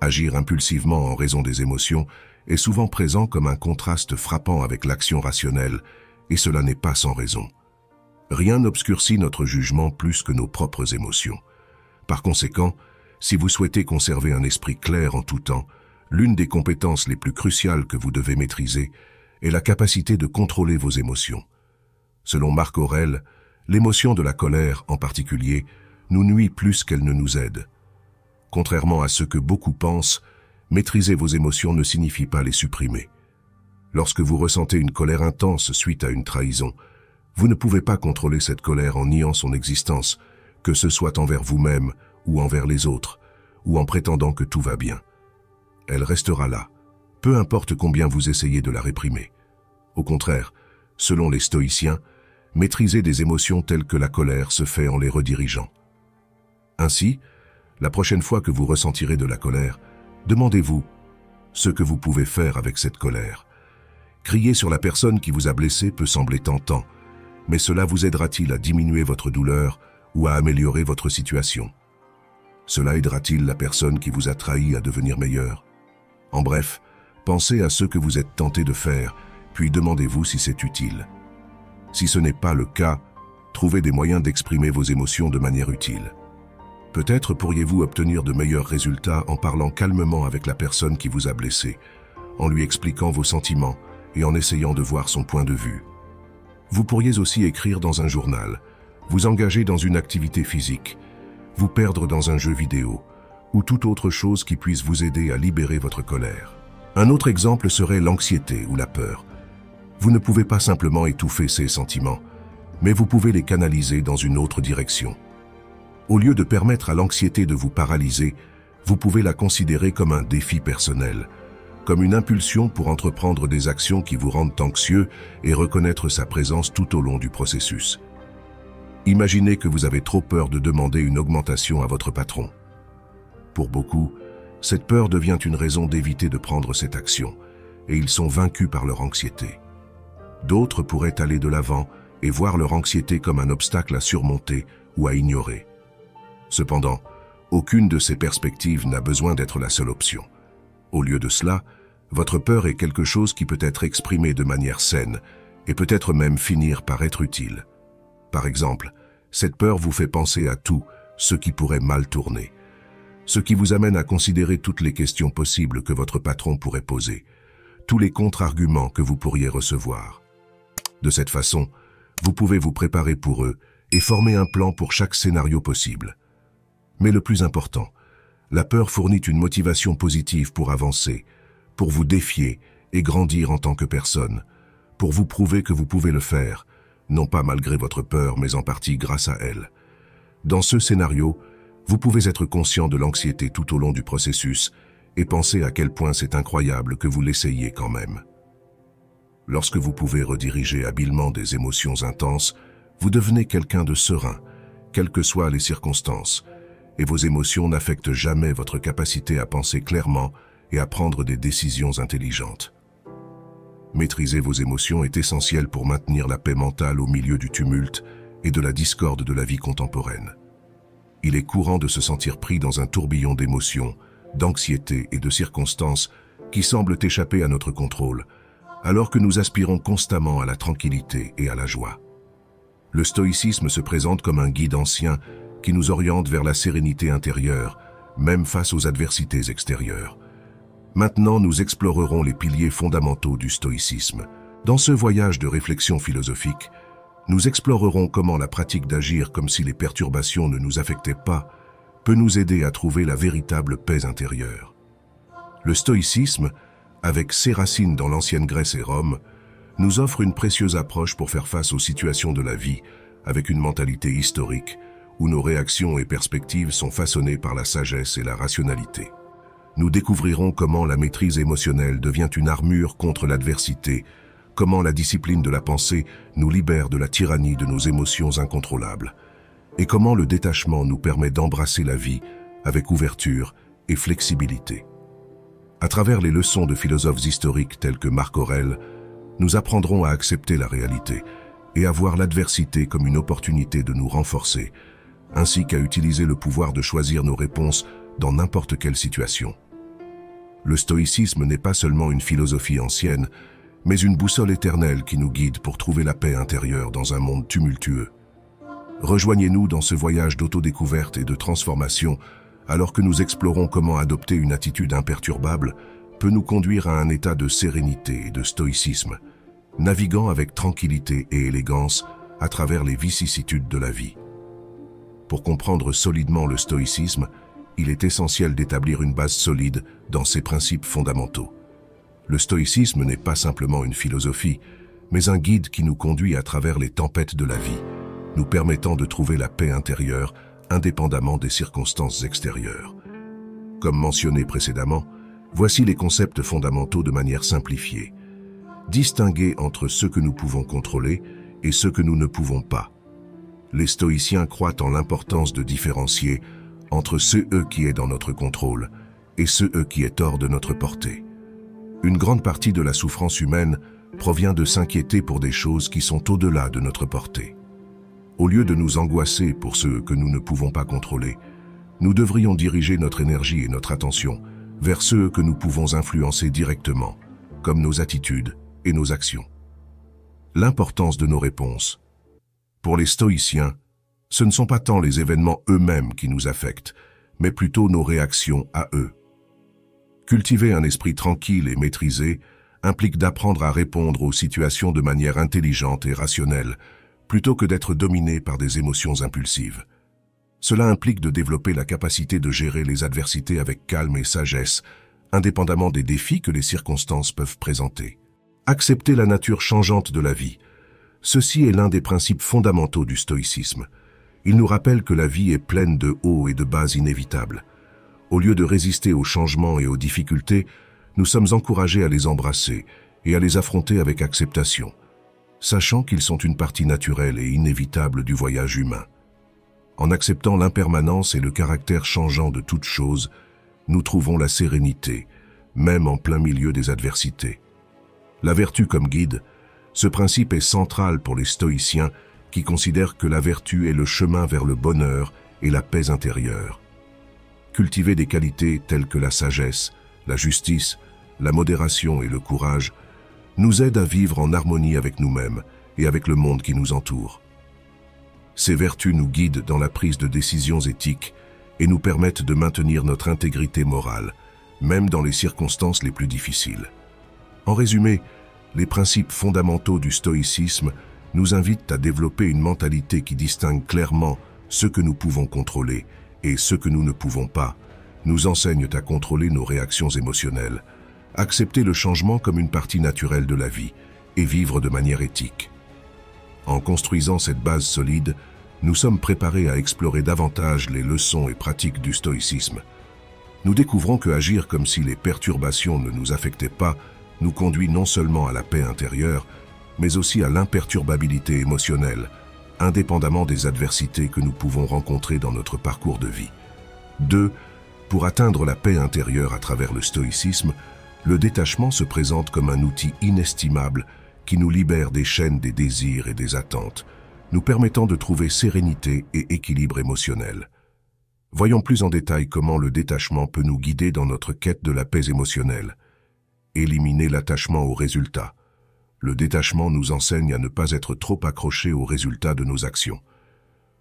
S1: Agir impulsivement en raison des émotions est souvent présent comme un contraste frappant avec l'action rationnelle, et cela n'est pas sans raison. Rien n'obscurcit notre jugement plus que nos propres émotions. Par conséquent, si vous souhaitez conserver un esprit clair en tout temps, l'une des compétences les plus cruciales que vous devez maîtriser est la capacité de contrôler vos émotions. Selon Marc Aurèle, l'émotion de la colère, en particulier, nous nuit plus qu'elle ne nous aide. Contrairement à ce que beaucoup pensent, maîtriser vos émotions ne signifie pas les supprimer. Lorsque vous ressentez une colère intense suite à une trahison, vous ne pouvez pas contrôler cette colère en niant son existence, que ce soit envers vous-même ou envers les autres, ou en prétendant que tout va bien. Elle restera là, peu importe combien vous essayez de la réprimer. Au contraire, selon les stoïciens, maîtriser des émotions telles que la colère se fait en les redirigeant. Ainsi, la prochaine fois que vous ressentirez de la colère, demandez-vous ce que vous pouvez faire avec cette colère. Crier sur la personne qui vous a blessé peut sembler tentant, mais cela vous aidera-t-il à diminuer votre douleur ou à améliorer votre situation? Cela aidera-t-il la personne qui vous a trahi à devenir meilleure? En bref, pensez à ce que vous êtes tenté de faire, puis demandez-vous si c'est utile. Si ce n'est pas le cas, trouvez des moyens d'exprimer vos émotions de manière utile. Peut-être pourriez-vous obtenir de meilleurs résultats en parlant calmement avec la personne qui vous a blessé, en lui expliquant vos sentiments et en essayant de voir son point de vue. Vous pourriez aussi écrire dans un journal, vous engager dans une activité physique, vous perdre dans un jeu vidéo, ou toute autre chose qui puisse vous aider à libérer votre colère. Un autre exemple serait l'anxiété ou la peur. Vous ne pouvez pas simplement étouffer ces sentiments, mais vous pouvez les canaliser dans une autre direction. Au lieu de permettre à l'anxiété de vous paralyser, vous pouvez la considérer comme un défi personnel, comme une impulsion pour entreprendre des actions qui vous rendent anxieux et reconnaître sa présence tout au long du processus. Imaginez que vous avez trop peur de demander une augmentation à votre patron. Pour beaucoup, cette peur devient une raison d'éviter de prendre cette action, et ils sont vaincus par leur anxiété. D'autres pourraient aller de l'avant et voir leur anxiété comme un obstacle à surmonter ou à ignorer. Cependant, aucune de ces perspectives n'a besoin d'être la seule option. Au lieu de cela, votre peur est quelque chose qui peut être exprimé de manière saine et peut-être même finir par être utile. Par exemple, cette peur vous fait penser à tout ce qui pourrait mal tourner, ce qui vous amène à considérer toutes les questions possibles que votre patron pourrait poser, tous les contre-arguments que vous pourriez recevoir. De cette façon, vous pouvez vous préparer pour eux et former un plan pour chaque scénario possible. Mais le plus important, la peur fournit une motivation positive pour avancer, pour vous défier et grandir en tant que personne, pour vous prouver que vous pouvez le faire, non pas malgré votre peur, mais en partie grâce à elle. Dans ce scénario, vous pouvez être conscient de l'anxiété tout au long du processus et penser à quel point c'est incroyable que vous l'essayiez quand même. Lorsque vous pouvez rediriger habilement des émotions intenses, vous devenez quelqu'un de serein, quelles que soient les circonstances, et vos émotions n'affectent jamais votre capacité à penser clairement et à prendre des décisions intelligentes. Maîtriser vos émotions est essentiel pour maintenir la paix mentale au milieu du tumulte et de la discorde de la vie contemporaine. Il est courant de se sentir pris dans un tourbillon d'émotions, d'anxiété et de circonstances qui semblent échapper à notre contrôle, alors que nous aspirons constamment à la tranquillité et à la joie. Le stoïcisme se présente comme un guide ancien qui nous oriente vers la sérénité intérieure, même face aux adversités extérieures. Maintenant, nous explorerons les piliers fondamentaux du stoïcisme. Dans ce voyage de réflexion philosophique, nous explorerons comment la pratique d'agir comme si les perturbations ne nous affectaient pas peut nous aider à trouver la véritable paix intérieure. Le stoïcisme, avec ses racines dans l'ancienne Grèce et Rome, nous offre une précieuse approche pour faire face aux situations de la vie avec une mentalité historique où nos réactions et perspectives sont façonnées par la sagesse et la rationalité. Nous découvrirons comment la maîtrise émotionnelle devient une armure contre l'adversité, comment la discipline de la pensée nous libère de la tyrannie de nos émotions incontrôlables, et comment le détachement nous permet d'embrasser la vie avec ouverture et flexibilité. À travers les leçons de philosophes historiques tels que Marc Aurèle, nous apprendrons à accepter la réalité et à voir l'adversité comme une opportunité de nous renforcer, ainsi qu'à utiliser le pouvoir de choisir nos réponses dans n'importe quelle situation. Le stoïcisme n'est pas seulement une philosophie ancienne, mais une boussole éternelle qui nous guide pour trouver la paix intérieure dans un monde tumultueux. Rejoignez-nous dans ce voyage d'autodécouverte et de transformation, alors que nous explorons comment adopter une attitude imperturbable peut nous conduire à un état de sérénité et de stoïcisme. naviguant avec tranquillité et élégance à travers les vicissitudes de la vie. Pour comprendre solidement le stoïcisme, il est essentiel d'établir une base solide dans ses principes fondamentaux. Le stoïcisme n'est pas simplement une philosophie, mais un guide qui nous conduit à travers les tempêtes de la vie, nous permettant de trouver la paix intérieure indépendamment des circonstances extérieures. Comme mentionné précédemment, voici les concepts fondamentaux de manière simplifiée. Distinguer entre ce que nous pouvons contrôler et ce que nous ne pouvons pas. Les stoïciens croient en l'importance de différencier entre ce qui est dans notre contrôle et ce qui est hors de notre portée. Une grande partie de la souffrance humaine provient de s'inquiéter pour des choses qui sont au-delà de notre portée. Au lieu de nous angoisser pour ce que nous ne pouvons pas contrôler, nous devrions diriger notre énergie et notre attention vers ceux que nous pouvons influencer directement, comme nos attitudes et nos actions. L'importance de nos réponses. Pour les stoïciens, ce ne sont pas tant les événements eux-mêmes qui nous affectent, mais plutôt nos réactions à eux. Cultiver un esprit tranquille et maîtrisé implique d'apprendre à répondre aux situations de manière intelligente et rationnelle, plutôt que d'être dominé par des émotions impulsives. Cela implique de développer la capacité de gérer les adversités avec calme et sagesse, indépendamment des défis que les circonstances peuvent présenter. Accepter la nature changeante de la vie. Ceci est l'un des principes fondamentaux du stoïcisme. Il nous rappelle que la vie est pleine de hauts et de bas inévitables. Au lieu de résister aux changements et aux difficultés, nous sommes encouragés à les embrasser et à les affronter avec acceptation, sachant qu'ils sont une partie naturelle et inévitable du voyage humain. En acceptant l'impermanence et le caractère changeant de toute chose, nous trouvons la sérénité, même en plein milieu des adversités. La vertu comme guide, ce principe est central pour les stoïciens qui considèrent que la vertu est le chemin vers le bonheur et la paix intérieure. Cultiver des qualités telles que la sagesse, la justice, la modération et le courage nous aide à vivre en harmonie avec nous-mêmes et avec le monde qui nous entoure. Ces vertus nous guident dans la prise de décisions éthiques et nous permettent de maintenir notre intégrité morale, même dans les circonstances les plus difficiles. En résumé, les principes fondamentaux du stoïcisme nous invitent à développer une mentalité qui distingue clairement ce que nous pouvons contrôler et ce que nous ne pouvons pas, nous enseignent à contrôler nos réactions émotionnelles, accepter le changement comme une partie naturelle de la vie et vivre de manière éthique. En construisant cette base solide, nous sommes préparés à explorer davantage les leçons et pratiques du stoïcisme. Nous découvrons que agir comme si les perturbations ne nous affectaient pas nous conduit non seulement à la paix intérieure, mais aussi à l'imperturbabilité émotionnelle, indépendamment des adversités que nous pouvons rencontrer dans notre parcours de vie. 2. Pour atteindre la paix intérieure à travers le stoïcisme, le détachement se présente comme un outil inestimable qui nous libère des chaînes des désirs et des attentes, nous permettant de trouver sérénité et équilibre émotionnel. Voyons plus en détail comment le détachement peut nous guider dans notre quête de la paix émotionnelle. Éliminer l'attachement aux résultats. Le détachement nous enseigne à ne pas être trop accrochés aux résultats de nos actions.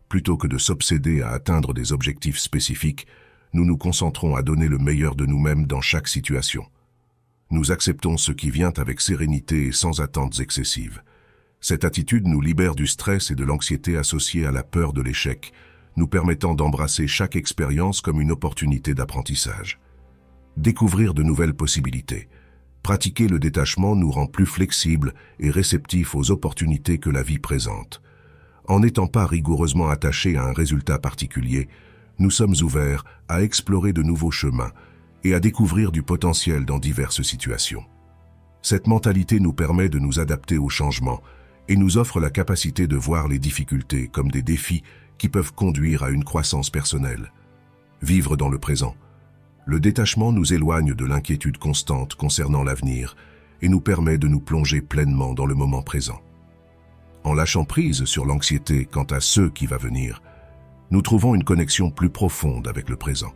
S1: Plutôt que de s'obséder à atteindre des objectifs spécifiques, nous nous concentrons à donner le meilleur de nous-mêmes dans chaque situation. Nous acceptons ce qui vient avec sérénité et sans attentes excessives. Cette attitude nous libère du stress et de l'anxiété associée à la peur de l'échec, nous permettant d'embrasser chaque expérience comme une opportunité d'apprentissage. Découvrir de nouvelles possibilités. Pratiquer le détachement nous rend plus flexibles et réceptifs aux opportunités que la vie présente. En n'étant pas rigoureusement attachés à un résultat particulier, nous sommes ouverts à explorer de nouveaux chemins et à découvrir du potentiel dans diverses situations. Cette mentalité nous permet de nous adapter aux changements et nous offre la capacité de voir les difficultés comme des défis qui peuvent conduire à une croissance personnelle. Vivre dans le présent. Le détachement nous éloigne de l'inquiétude constante concernant l'avenir et nous permet de nous plonger pleinement dans le moment présent. En lâchant prise sur l'anxiété quant à ce qui va venir, nous trouvons une connexion plus profonde avec le présent.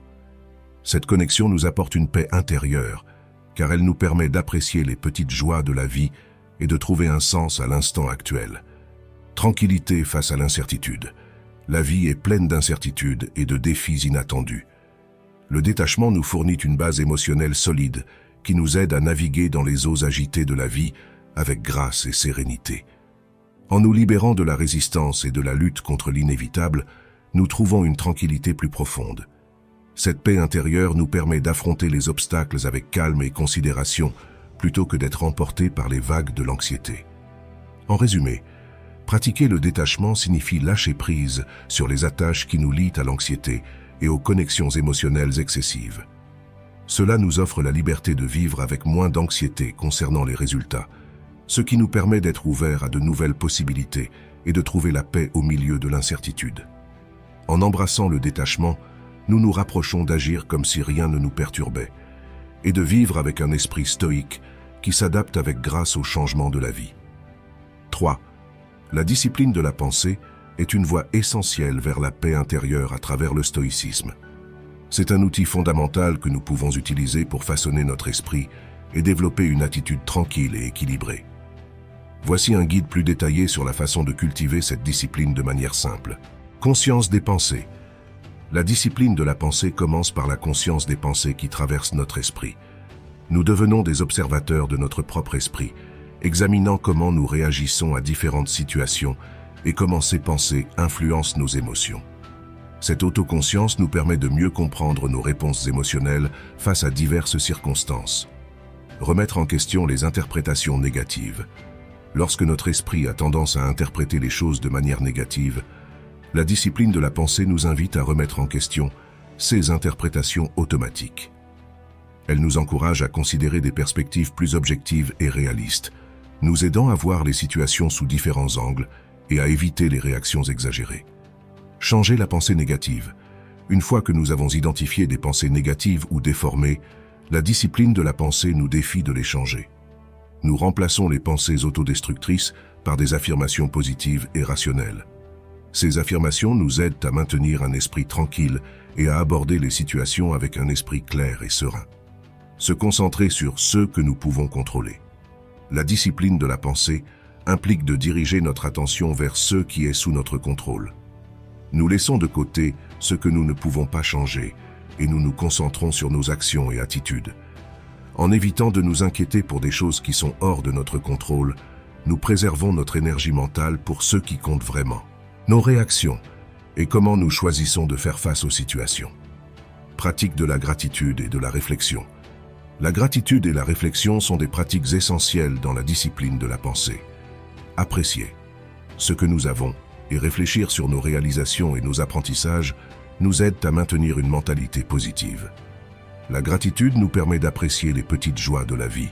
S1: Cette connexion nous apporte une paix intérieure, car elle nous permet d'apprécier les petites joies de la vie et de trouver un sens à l'instant actuel. Tranquillité face à l'incertitude. La vie est pleine d'incertitudes et de défis inattendus. Le détachement nous fournit une base émotionnelle solide qui nous aide à naviguer dans les eaux agitées de la vie avec grâce et sérénité. En nous libérant de la résistance et de la lutte contre l'inévitable, nous trouvons une tranquillité plus profonde. Cette paix intérieure nous permet d'affronter les obstacles avec calme et considération, plutôt que d'être emportés par les vagues de l'anxiété. En résumé, pratiquer le détachement signifie lâcher prise sur les attaches qui nous lient à l'anxiété et aux connexions émotionnelles excessives. Cela nous offre la liberté de vivre avec moins d'anxiété concernant les résultats, ce qui nous permet d'être ouverts à de nouvelles possibilités et de trouver la paix au milieu de l'incertitude. En embrassant le détachement, nous nous rapprochons d'agir comme si rien ne nous perturbait et de vivre avec un esprit stoïque qui s'adapte avec grâce au changement de la vie. 3. La discipline de la pensée est une voie essentielle vers la paix intérieure à travers le stoïcisme. C'est un outil fondamental que nous pouvons utiliser pour façonner notre esprit et développer une attitude tranquille et équilibrée. Voici un guide plus détaillé sur la façon de cultiver cette discipline de manière simple. Conscience des pensées. La discipline de la pensée commence par la conscience des pensées qui traversent notre esprit. Nous devenons des observateurs de notre propre esprit, examinant comment nous réagissons à différentes situations et comment ces pensées influencent nos émotions. Cette autoconscience nous permet de mieux comprendre nos réponses émotionnelles face à diverses circonstances. Remettre en question les interprétations négatives. Lorsque notre esprit a tendance à interpréter les choses de manière négative, la discipline de la pensée nous invite à remettre en question ces interprétations automatiques. Elle nous encourage à considérer des perspectives plus objectives et réalistes, nous aidant à voir les situations sous différents angles et à éviter les réactions exagérées. Changer la pensée négative. Une fois que nous avons identifié des pensées négatives ou déformées, la discipline de la pensée nous défie de les changer. Nous remplaçons les pensées autodestructrices par des affirmations positives et rationnelles. Ces affirmations nous aident à maintenir un esprit tranquille et à aborder les situations avec un esprit clair et serein. Se concentrer sur ce que nous pouvons contrôler. La discipline de la pensée implique de diriger notre attention vers ce qui est sous notre contrôle. Nous laissons de côté ce que nous ne pouvons pas changer et nous nous concentrons sur nos actions et attitudes. En évitant de nous inquiéter pour des choses qui sont hors de notre contrôle, nous préservons notre énergie mentale pour ce qui compte vraiment. Nos réactions et comment nous choisissons de faire face aux situations. Pratique de la gratitude et de la réflexion. La gratitude et la réflexion sont des pratiques essentielles dans la discipline de la pensée. Apprécier ce que nous avons et réfléchir sur nos réalisations et nos apprentissages nous aident à maintenir une mentalité positive. La gratitude nous permet d'apprécier les petites joies de la vie,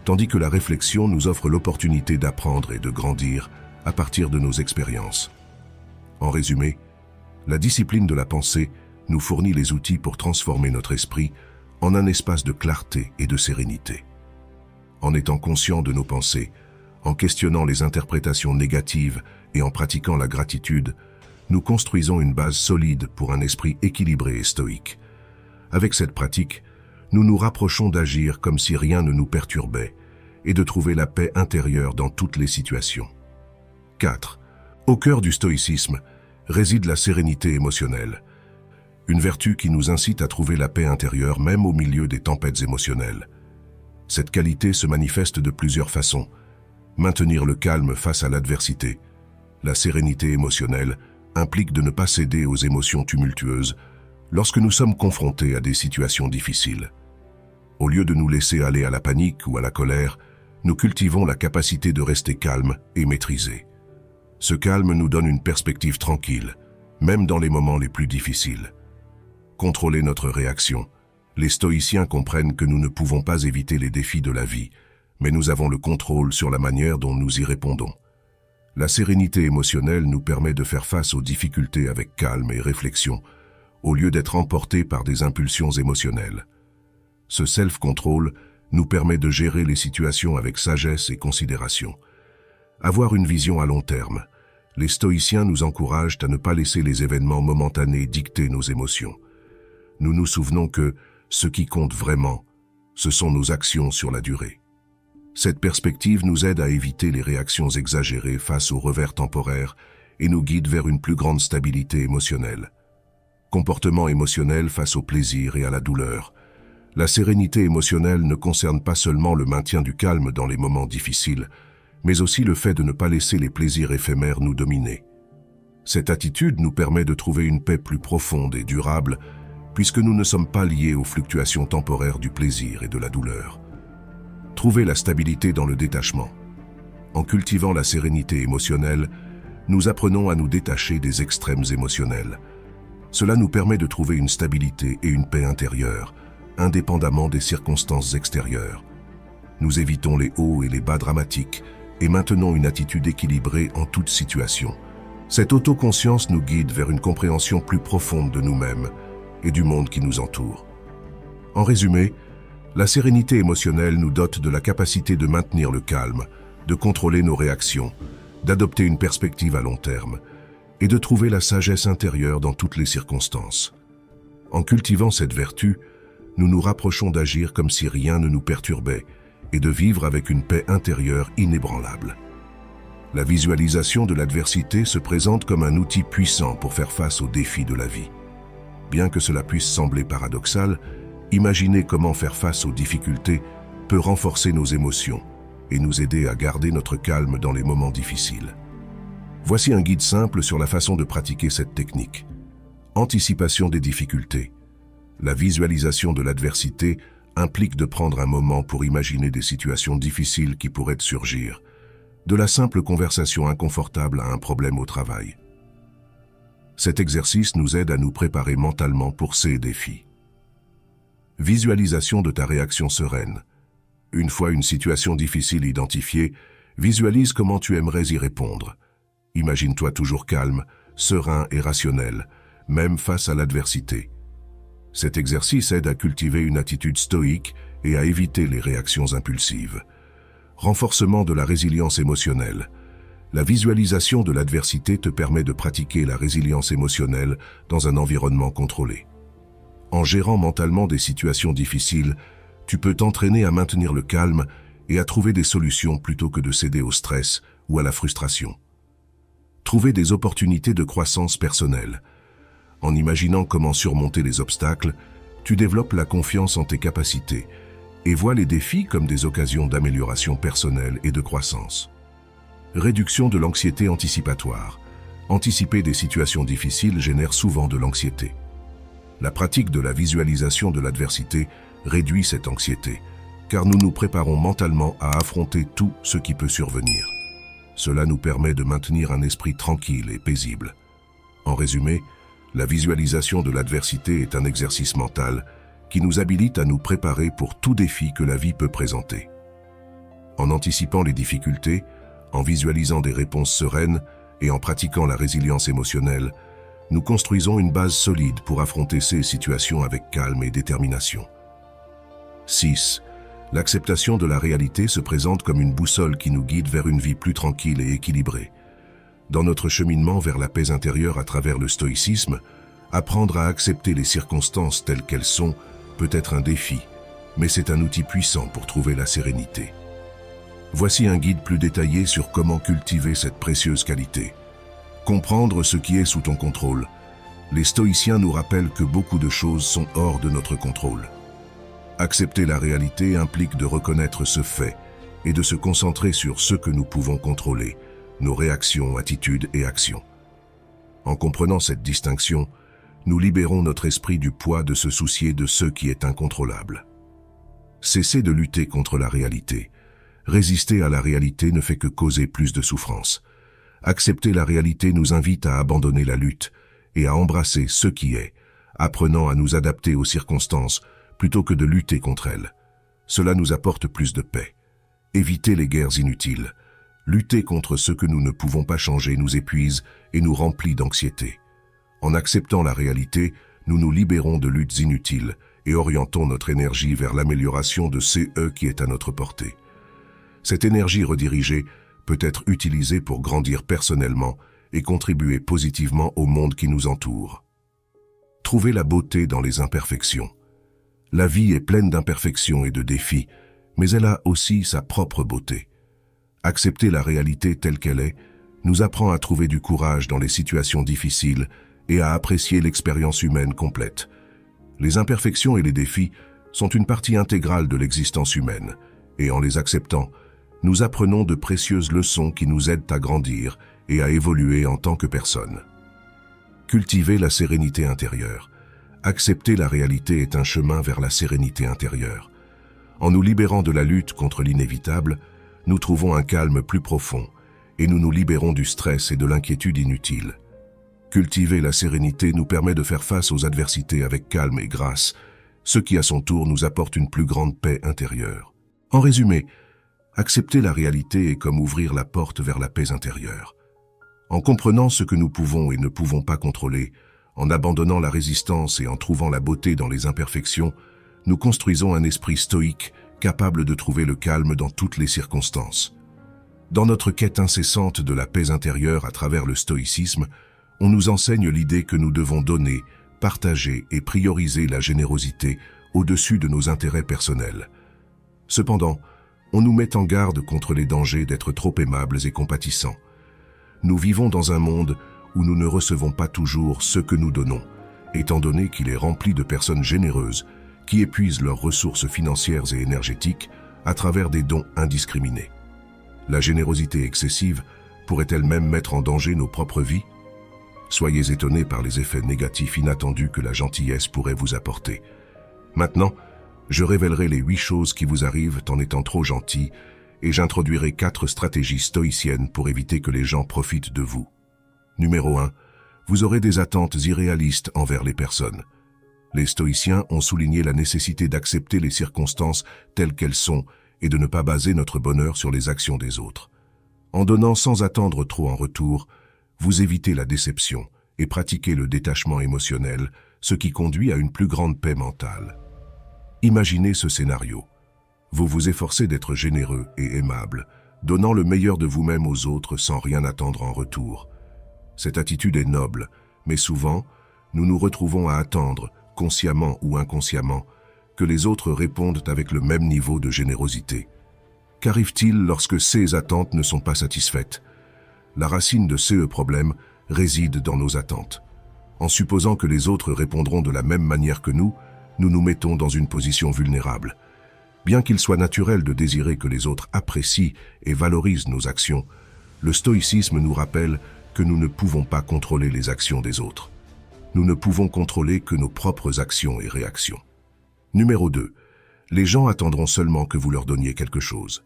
S1: tandis que la réflexion nous offre l'opportunité d'apprendre et de grandir à partir de nos expériences. En résumé, la discipline de la pensée nous fournit les outils pour transformer notre esprit en un espace de clarté et de sérénité. En étant conscient de nos pensées, en questionnant les interprétations négatives et en pratiquant la gratitude, nous construisons une base solide pour un esprit équilibré et stoïque. Avec cette pratique, nous nous rapprochons d'agir comme si rien ne nous perturbait et de trouver la paix intérieure dans toutes les situations. 4. Au cœur du stoïcisme réside la sérénité émotionnelle, une vertu qui nous incite à trouver la paix intérieure même au milieu des tempêtes émotionnelles. Cette qualité se manifeste de plusieurs façons. Maintenir le calme face à l'adversité. La sérénité émotionnelle implique de ne pas céder aux émotions tumultueuses lorsque nous sommes confrontés à des situations difficiles. Au lieu de nous laisser aller à la panique ou à la colère, nous cultivons la capacité de rester calme et maîtrisé. Ce calme nous donne une perspective tranquille, même dans les moments les plus difficiles. Contrôler notre réaction. Les stoïciens comprennent que nous ne pouvons pas éviter les défis de la vie, mais nous avons le contrôle sur la manière dont nous y répondons. La sérénité émotionnelle nous permet de faire face aux difficultés avec calme et réflexion, au lieu d'être emportés par des impulsions émotionnelles. Ce self-control nous permet de gérer les situations avec sagesse et considération. Avoir une vision à long terme. Les stoïciens nous encouragent à ne pas laisser les événements momentanés dicter nos émotions. Nous nous souvenons que ce qui compte vraiment, ce sont nos actions sur la durée. Cette perspective nous aide à éviter les réactions exagérées face aux revers temporaires et nous guide vers une plus grande stabilité émotionnelle. Comportement émotionnel face au plaisir et à la douleur. La sérénité émotionnelle ne concerne pas seulement le maintien du calme dans les moments difficiles, mais aussi le fait de ne pas laisser les plaisirs éphémères nous dominer. Cette attitude nous permet de trouver une paix plus profonde et durable, puisque nous ne sommes pas liés aux fluctuations temporaires du plaisir et de la douleur. Trouver la stabilité dans le détachement. En cultivant la sérénité émotionnelle, nous apprenons à nous détacher des extrêmes émotionnels. Cela nous permet de trouver une stabilité et une paix intérieure, indépendamment des circonstances extérieures. Nous évitons les hauts et les bas dramatiques et maintenons une attitude équilibrée en toute situation. Cette autoconscience nous guide vers une compréhension plus profonde de nous-mêmes et du monde qui nous entoure. En résumé, la sérénité émotionnelle nous dote de la capacité de maintenir le calme, de contrôler nos réactions, d'adopter une perspective à long terme et de trouver la sagesse intérieure dans toutes les circonstances. En cultivant cette vertu, nous nous rapprochons d'agir comme si rien ne nous perturbait et de vivre avec une paix intérieure inébranlable. La visualisation de l'adversité se présente comme un outil puissant pour faire face aux défis de la vie. Bien que cela puisse sembler paradoxal, imaginer comment faire face aux difficultés peut renforcer nos émotions et nous aider à garder notre calme dans les moments difficiles. Voici un guide simple sur la façon de pratiquer cette technique. Anticipation des difficultés. La visualisation de l'adversité implique de prendre un moment pour imaginer des situations difficiles qui pourraient surgir, de la simple conversation inconfortable à un problème au travail. Cet exercice nous aide à nous préparer mentalement pour ces défis. Visualisation de ta réaction sereine. Une fois une situation difficile identifiée, visualise comment tu aimerais y répondre. Imagine-toi toujours calme, serein et rationnel, même face à l'adversité. Cet exercice aide à cultiver une attitude stoïque et à éviter les réactions impulsives. Renforcement de la résilience émotionnelle. La visualisation de l'adversité te permet de pratiquer la résilience émotionnelle dans un environnement contrôlé. En gérant mentalement des situations difficiles, tu peux t'entraîner à maintenir le calme et à trouver des solutions plutôt que de céder au stress ou à la frustration. Trouver des opportunités de croissance personnelle. En imaginant comment surmonter les obstacles, tu développes la confiance en tes capacités et vois les défis comme des occasions d'amélioration personnelle et de croissance. Réduction de l'anxiété anticipatoire. Anticiper des situations difficiles génère souvent de l'anxiété. La pratique de la visualisation de l'adversité réduit cette anxiété, car nous nous préparons mentalement à affronter tout ce qui peut survenir. Cela nous permet de maintenir un esprit tranquille et paisible. En résumé, la visualisation de l'adversité est un exercice mental qui nous habilite à nous préparer pour tout défi que la vie peut présenter. En anticipant les difficultés, en visualisant des réponses sereines et en pratiquant la résilience émotionnelle, nous construisons une base solide pour affronter ces situations avec calme et détermination. 6. L'acceptation de la réalité se présente comme une boussole qui nous guide vers une vie plus tranquille et équilibrée. Dans notre cheminement vers la paix intérieure à travers le stoïcisme, apprendre à accepter les circonstances telles qu'elles sont peut être un défi, mais c'est un outil puissant pour trouver la sérénité. Voici un guide plus détaillé sur comment cultiver cette précieuse qualité. Comprendre ce qui est sous ton contrôle. Les stoïciens nous rappellent que beaucoup de choses sont hors de notre contrôle. Accepter la réalité implique de reconnaître ce fait et de se concentrer sur ce que nous pouvons contrôler, nos réactions, attitudes et actions. En comprenant cette distinction, nous libérons notre esprit du poids de se soucier de ce qui est incontrôlable. Cessez de lutter contre la réalité. Résister à la réalité ne fait que causer plus de souffrance. Accepter la réalité nous invite à abandonner la lutte et à embrasser ce qui est, apprenant à nous adapter aux circonstances plutôt que de lutter contre elles. Cela nous apporte plus de paix. Éviter les guerres inutiles. Lutter contre ce que nous ne pouvons pas changer nous épuise et nous remplit d'anxiété. En acceptant la réalité, nous nous libérons de luttes inutiles et orientons notre énergie vers l'amélioration de ce qui est à notre portée. Cette énergie redirigée peut être utilisée pour grandir personnellement et contribuer positivement au monde qui nous entoure. Trouver la beauté dans les imperfections. La vie est pleine d'imperfections et de défis, mais elle a aussi sa propre beauté. Accepter la réalité telle qu'elle est nous apprend à trouver du courage dans les situations difficiles et à apprécier l'expérience humaine complète. Les imperfections et les défis sont une partie intégrale de l'existence humaine, et en les acceptant, nous apprenons de précieuses leçons qui nous aident à grandir et à évoluer en tant que personne. Cultiver la sérénité intérieure. Accepter la réalité est un chemin vers la sérénité intérieure. En nous libérant de la lutte contre l'inévitable, nous trouvons un calme plus profond et nous nous libérons du stress et de l'inquiétude inutile. Cultiver la sérénité nous permet de faire face aux adversités avec calme et grâce, ce qui à son tour nous apporte une plus grande paix intérieure. En résumé, accepter la réalité est comme ouvrir la porte vers la paix intérieure. En comprenant ce que nous pouvons et ne pouvons pas contrôler, en abandonnant la résistance et en trouvant la beauté dans les imperfections, nous construisons un esprit stoïque capable de trouver le calme dans toutes les circonstances. Dans notre quête incessante de la paix intérieure à travers le stoïcisme, on nous enseigne l'idée que nous devons donner, partager et prioriser la générosité au-dessus de nos intérêts personnels. Cependant, on nous met en garde contre les dangers d'être trop aimables et compatissants. Nous vivons dans un monde où nous ne recevons pas toujours ce que nous donnons, étant donné qu'il est rempli de personnes généreuses qui épuisent leurs ressources financières et énergétiques à travers des dons indiscriminés. La générosité excessive pourrait-elle même mettre en danger nos propres vies? Soyez étonnés par les effets négatifs inattendus que la gentillesse pourrait vous apporter. Maintenant, je révélerai les 8 choses qui vous arrivent en étant trop gentil et j'introduirai 4 stratégies stoïciennes pour éviter que les gens profitent de vous. Numéro 1. Vous aurez des attentes irréalistes envers les personnes. Les stoïciens ont souligné la nécessité d'accepter les circonstances telles qu'elles sont et de ne pas baser notre bonheur sur les actions des autres. En donnant sans attendre trop en retour, vous évitez la déception et pratiquez le détachement émotionnel, ce qui conduit à une plus grande paix mentale. Imaginez ce scénario. Vous vous efforcez d'être généreux et aimable, donnant le meilleur de vous-même aux autres sans rien attendre en retour. Cette attitude est noble, mais souvent, nous nous retrouvons à attendre, consciemment ou inconsciemment, que les autres répondent avec le même niveau de générosité. Qu'arrive-t-il lorsque ces attentes ne sont pas satisfaites? La racine de ces problèmes réside dans nos attentes. En supposant que les autres répondront de la même manière que nous nous mettons dans une position vulnérable. Bien qu'il soit naturel de désirer que les autres apprécient et valorisent nos actions, le stoïcisme nous rappelle que nous ne pouvons pas contrôler les actions des autres. Nous ne pouvons contrôler que nos propres actions et réactions. Numéro 2. Les gens attendront seulement que vous leur donniez quelque chose.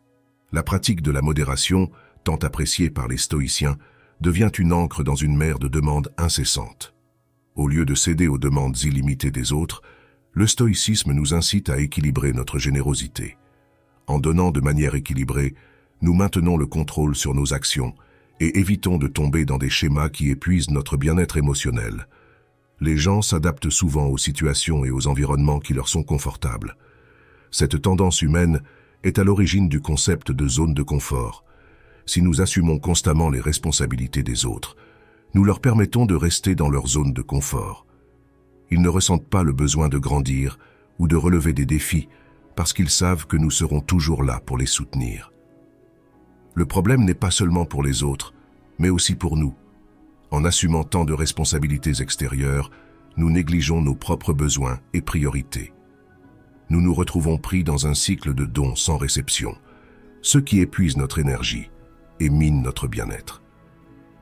S1: La pratique de la modération, tant appréciée par les stoïciens, devient une ancre dans une mer de demandes incessantes. Au lieu de céder aux demandes illimitées des autres, le stoïcisme nous incite à équilibrer notre générosité. En donnant de manière équilibrée, nous maintenons le contrôle sur nos actions et évitons de tomber dans des schémas qui épuisent notre bien-être émotionnel. Les gens s'adaptent souvent aux situations et aux environnements qui leur sont confortables. Cette tendance humaine est à l'origine du concept de zone de confort. Si nous assumons constamment les responsabilités des autres, nous leur permettons de rester dans leur zone de confort. Ils ne ressentent pas le besoin de grandir ou de relever des défis parce qu'ils savent que nous serons toujours là pour les soutenir. Le problème n'est pas seulement pour les autres, mais aussi pour nous. En assumant tant de responsabilités extérieures, nous négligeons nos propres besoins et priorités. Nous nous retrouvons pris dans un cycle de dons sans réception, ce qui épuise notre énergie et mine notre bien-être.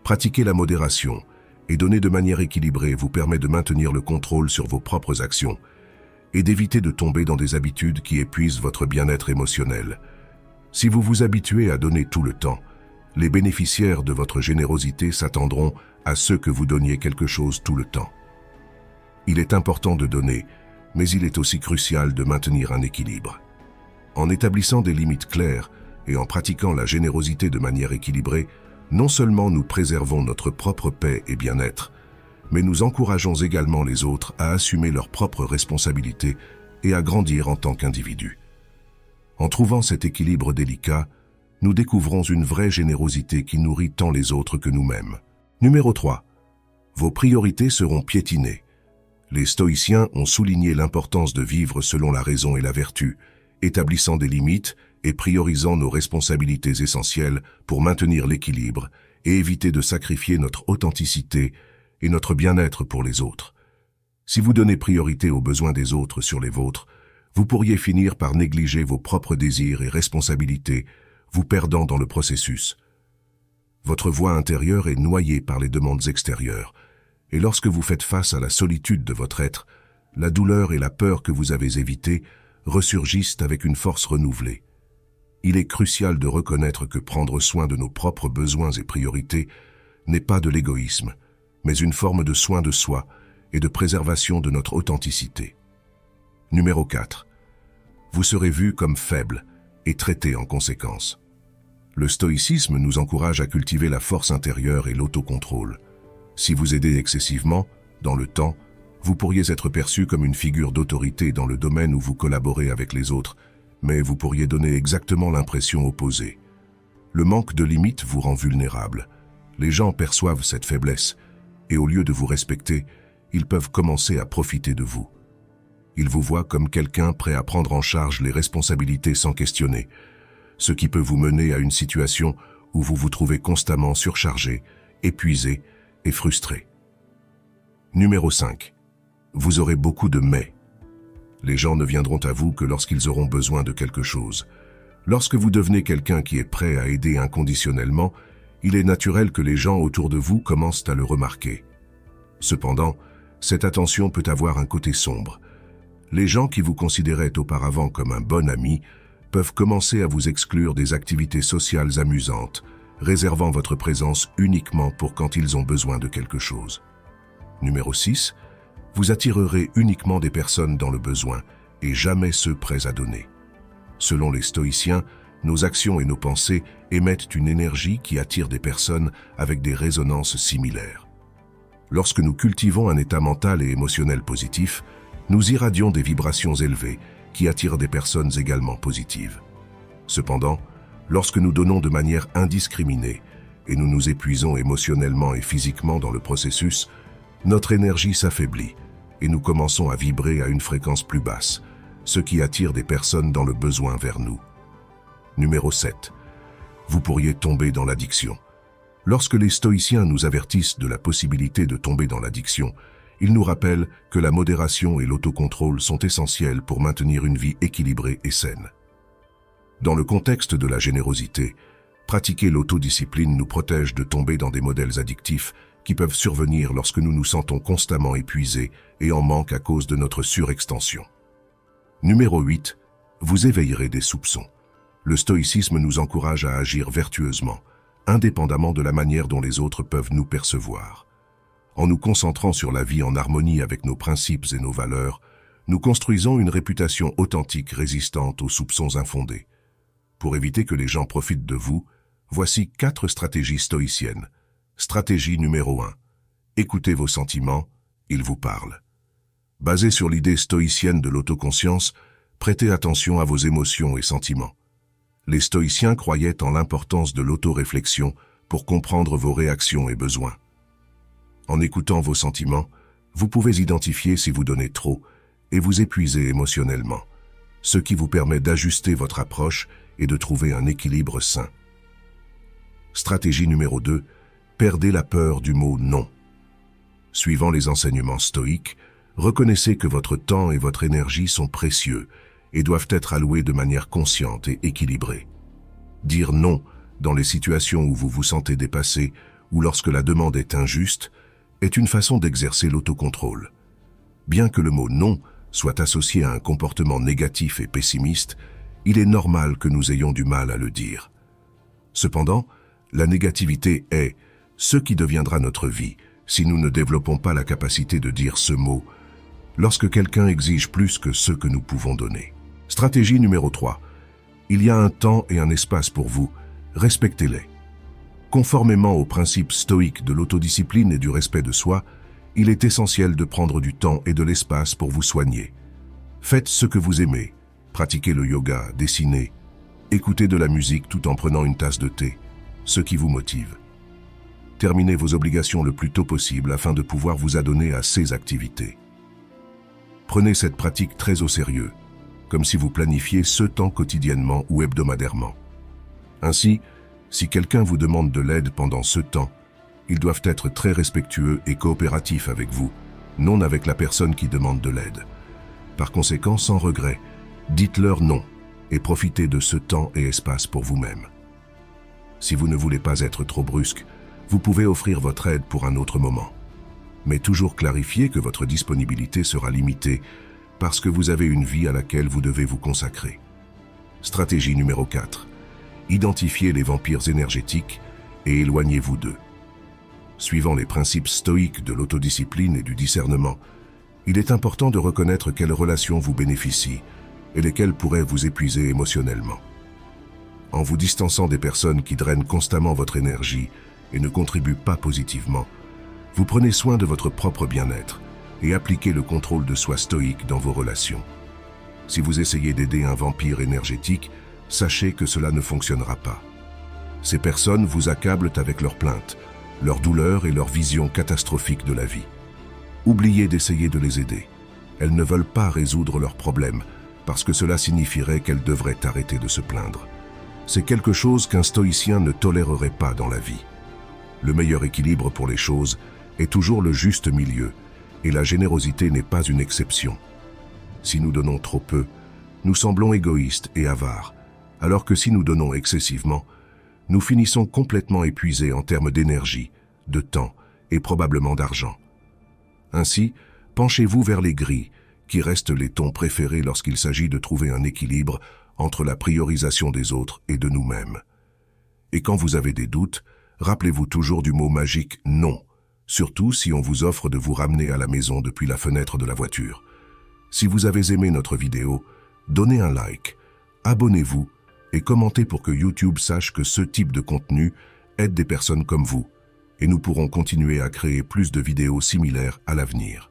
S1: Pratiquer la modération et donner de manière équilibrée vous permet de maintenir le contrôle sur vos propres actions et d'éviter de tomber dans des habitudes qui épuisent votre bien-être émotionnel. Si vous vous habituez à donner tout le temps, les bénéficiaires de votre générosité s'attendront à ce que vous donniez quelque chose tout le temps. Il est important de donner, mais il est aussi crucial de maintenir un équilibre. En établissant des limites claires et en pratiquant la générosité de manière équilibrée, non seulement nous préservons notre propre paix et bien-être, mais nous encourageons également les autres à assumer leurs propres responsabilités et à grandir en tant qu'individus. En trouvant cet équilibre délicat, nous découvrons une vraie générosité qui nourrit tant les autres que nous-mêmes. Numéro 3. Vos priorités seront piétinées. Les stoïciens ont souligné l'importance de vivre selon la raison et la vertu, établissant des limites et priorisant nos responsabilités essentielles pour maintenir l'équilibre et éviter de sacrifier notre authenticité et notre bien-être pour les autres. Si vous donnez priorité aux besoins des autres sur les vôtres, Vous pourriez finir par négliger vos propres désirs et responsabilités, vous perdant dans le processus. Votre voix intérieure est noyée par les demandes extérieures, et lorsque vous faites face à la solitude de votre être, la douleur et la peur que vous avez évitées ressurgissent avec une force renouvelée. Il est crucial de reconnaître que prendre soin de nos propres besoins et priorités n'est pas de l'égoïsme, mais une forme de soin de soi et de préservation de notre authenticité. Numéro 4. Vous serez vu comme faible et traité en conséquence. Le stoïcisme nous encourage à cultiver la force intérieure et l'autocontrôle. Si vous aidez excessivement, dans le temps, vous pourriez être perçu comme une figure d'autorité dans le domaine où vous collaborez avec les autres, mais vous pourriez donner exactement l'impression opposée. Le manque de limites vous rend vulnérable. Les gens perçoivent cette faiblesse, et au lieu de vous respecter, ils peuvent commencer à profiter de vous. Ils vous voient comme quelqu'un prêt à prendre en charge les responsabilités sans questionner, ce qui peut vous mener à une situation où vous vous trouvez constamment surchargé, épuisé et frustré. Numéro 5. Vous aurez beaucoup de « mais ». Les gens ne viendront à vous que lorsqu'ils auront besoin de quelque chose. Lorsque vous devenez quelqu'un qui est prêt à aider inconditionnellement, il est naturel que les gens autour de vous commencent à le remarquer. Cependant, cette attention peut avoir un côté sombre. Les gens qui vous considéraient auparavant comme un bon ami peuvent commencer à vous exclure des activités sociales amusantes, réservant votre présence uniquement pour quand ils ont besoin de quelque chose. Numéro 6. Vous attirerez uniquement des personnes dans le besoin et jamais ceux prêts à donner. Selon les stoïciens, nos actions et nos pensées émettent une énergie qui attire des personnes avec des résonances similaires. Lorsque nous cultivons un état mental et émotionnel positif, nous irradions des vibrations élevées qui attirent des personnes également positives. Cependant, lorsque nous donnons de manière indiscriminée et nous nous épuisons émotionnellement et physiquement dans le processus, notre énergie s'affaiblit et nous commençons à vibrer à une fréquence plus basse, ce qui attire des personnes dans le besoin vers nous. Numéro 7. Vous pourriez tomber dans l'addiction. Lorsque les stoïciens nous avertissent de la possibilité de tomber dans l'addiction, ils nous rappellent que la modération et l'autocontrôle sont essentiels pour maintenir une vie équilibrée et saine. Dans le contexte de la générosité, pratiquer l'autodiscipline nous protège de tomber dans des modèles addictifs qui peuvent survenir lorsque nous nous sentons constamment épuisés et en manque à cause de notre surextension. Numéro 8. Vous éveillerez des soupçons. Le stoïcisme nous encourage à agir vertueusement, indépendamment de la manière dont les autres peuvent nous percevoir. En nous concentrant sur la vie en harmonie avec nos principes et nos valeurs, nous construisons une réputation authentique résistante aux soupçons infondés. Pour éviter que les gens profitent de vous, voici 4 stratégies stoïciennes. Stratégie numéro 1. Écoutez vos sentiments, ils vous parlent. Basée sur l'idée stoïcienne de l'autoconscience, prêtez attention à vos émotions et sentiments. Les stoïciens croyaient en l'importance de l'autoréflexion pour comprendre vos réactions et besoins. En écoutant vos sentiments, vous pouvez identifier si vous donnez trop et vous épuisez émotionnellement, ce qui vous permet d'ajuster votre approche et de trouver un équilibre sain. Stratégie numéro 2. Perdez la peur du mot « non ». Suivant les enseignements stoïques, reconnaissez que votre temps et votre énergie sont précieux et doivent être alloués de manière consciente et équilibrée. Dire non dans les situations où vous vous sentez dépassé ou lorsque la demande est injuste est une façon d'exercer l'autocontrôle. Bien que le mot « non » soit associé à un comportement négatif et pessimiste, il est normal que nous ayons du mal à le dire. Cependant, la négativité est ce qui deviendra notre vie si nous ne développons pas la capacité de dire ce mot lorsque quelqu'un exige plus que ce que nous pouvons donner. Stratégie numéro 3. Il y a un temps et un espace pour vous, respectez-les. Conformément aux principes stoïques de l'autodiscipline et du respect de soi, il est essentiel de prendre du temps et de l'espace pour vous soigner. Faites ce que vous aimez, pratiquez le yoga, dessinez, écoutez de la musique tout en prenant une tasse de thé, ce qui vous motive. Terminez vos obligations le plus tôt possible afin de pouvoir vous adonner à ces activités. Prenez cette pratique très au sérieux, comme si vous planifiez ce temps quotidiennement ou hebdomadairement. Ainsi, si quelqu'un vous demande de l'aide pendant ce temps, ils doivent être très respectueux et coopératifs avec vous, non avec la personne qui demande de l'aide. Par conséquent, sans regret, Dites-leur non et profitez de ce temps et espace pour vous-même. Si vous ne voulez pas être trop brusque, vous pouvez offrir votre aide pour un autre moment. Mais toujours clarifier que votre disponibilité sera limitée parce que vous avez une vie à laquelle vous devez vous consacrer. Stratégie numéro 4. Identifiez les vampires énergétiques et éloignez-vous d'eux. Suivant les principes stoïques de l'autodiscipline et du discernement, il est important de reconnaître quelles relations vous bénéficient et lesquelles pourraient vous épuiser émotionnellement. En vous distançant des personnes qui drainent constamment votre énergie et ne contribuent pas positivement, vous prenez soin de votre propre bien-être et appliquez le contrôle de soi stoïque dans vos relations. Si vous essayez d'aider un vampire énergétique, sachez que cela ne fonctionnera pas. Ces personnes vous accablent avec leurs plaintes, leurs douleurs et leur vision catastrophique de la vie. Oubliez d'essayer de les aider. Elles ne veulent pas résoudre leurs problèmes parce que cela signifierait qu'elles devraient arrêter de se plaindre. C'est quelque chose qu'un stoïcien ne tolérerait pas dans la vie. Le meilleur équilibre pour les choses est toujours le juste milieu, et la générosité n'est pas une exception. Si nous donnons trop peu, nous semblons égoïstes et avares, alors que si nous donnons excessivement, nous finissons complètement épuisés en termes d'énergie, de temps et probablement d'argent. Ainsi, penchez-vous vers les gris, qui restent les tons préférés lorsqu'il s'agit de trouver un équilibre entre la priorisation des autres et de nous-mêmes. Et quand vous avez des doutes, rappelez-vous toujours du mot magique « non », surtout si on vous offre de vous ramener à la maison depuis la fenêtre de la voiture. Si vous avez aimé notre vidéo, donnez un like, abonnez-vous et commentez pour que YouTube sache que ce type de contenu aide des personnes comme vous, et nous pourrons continuer à créer plus de vidéos similaires à l'avenir.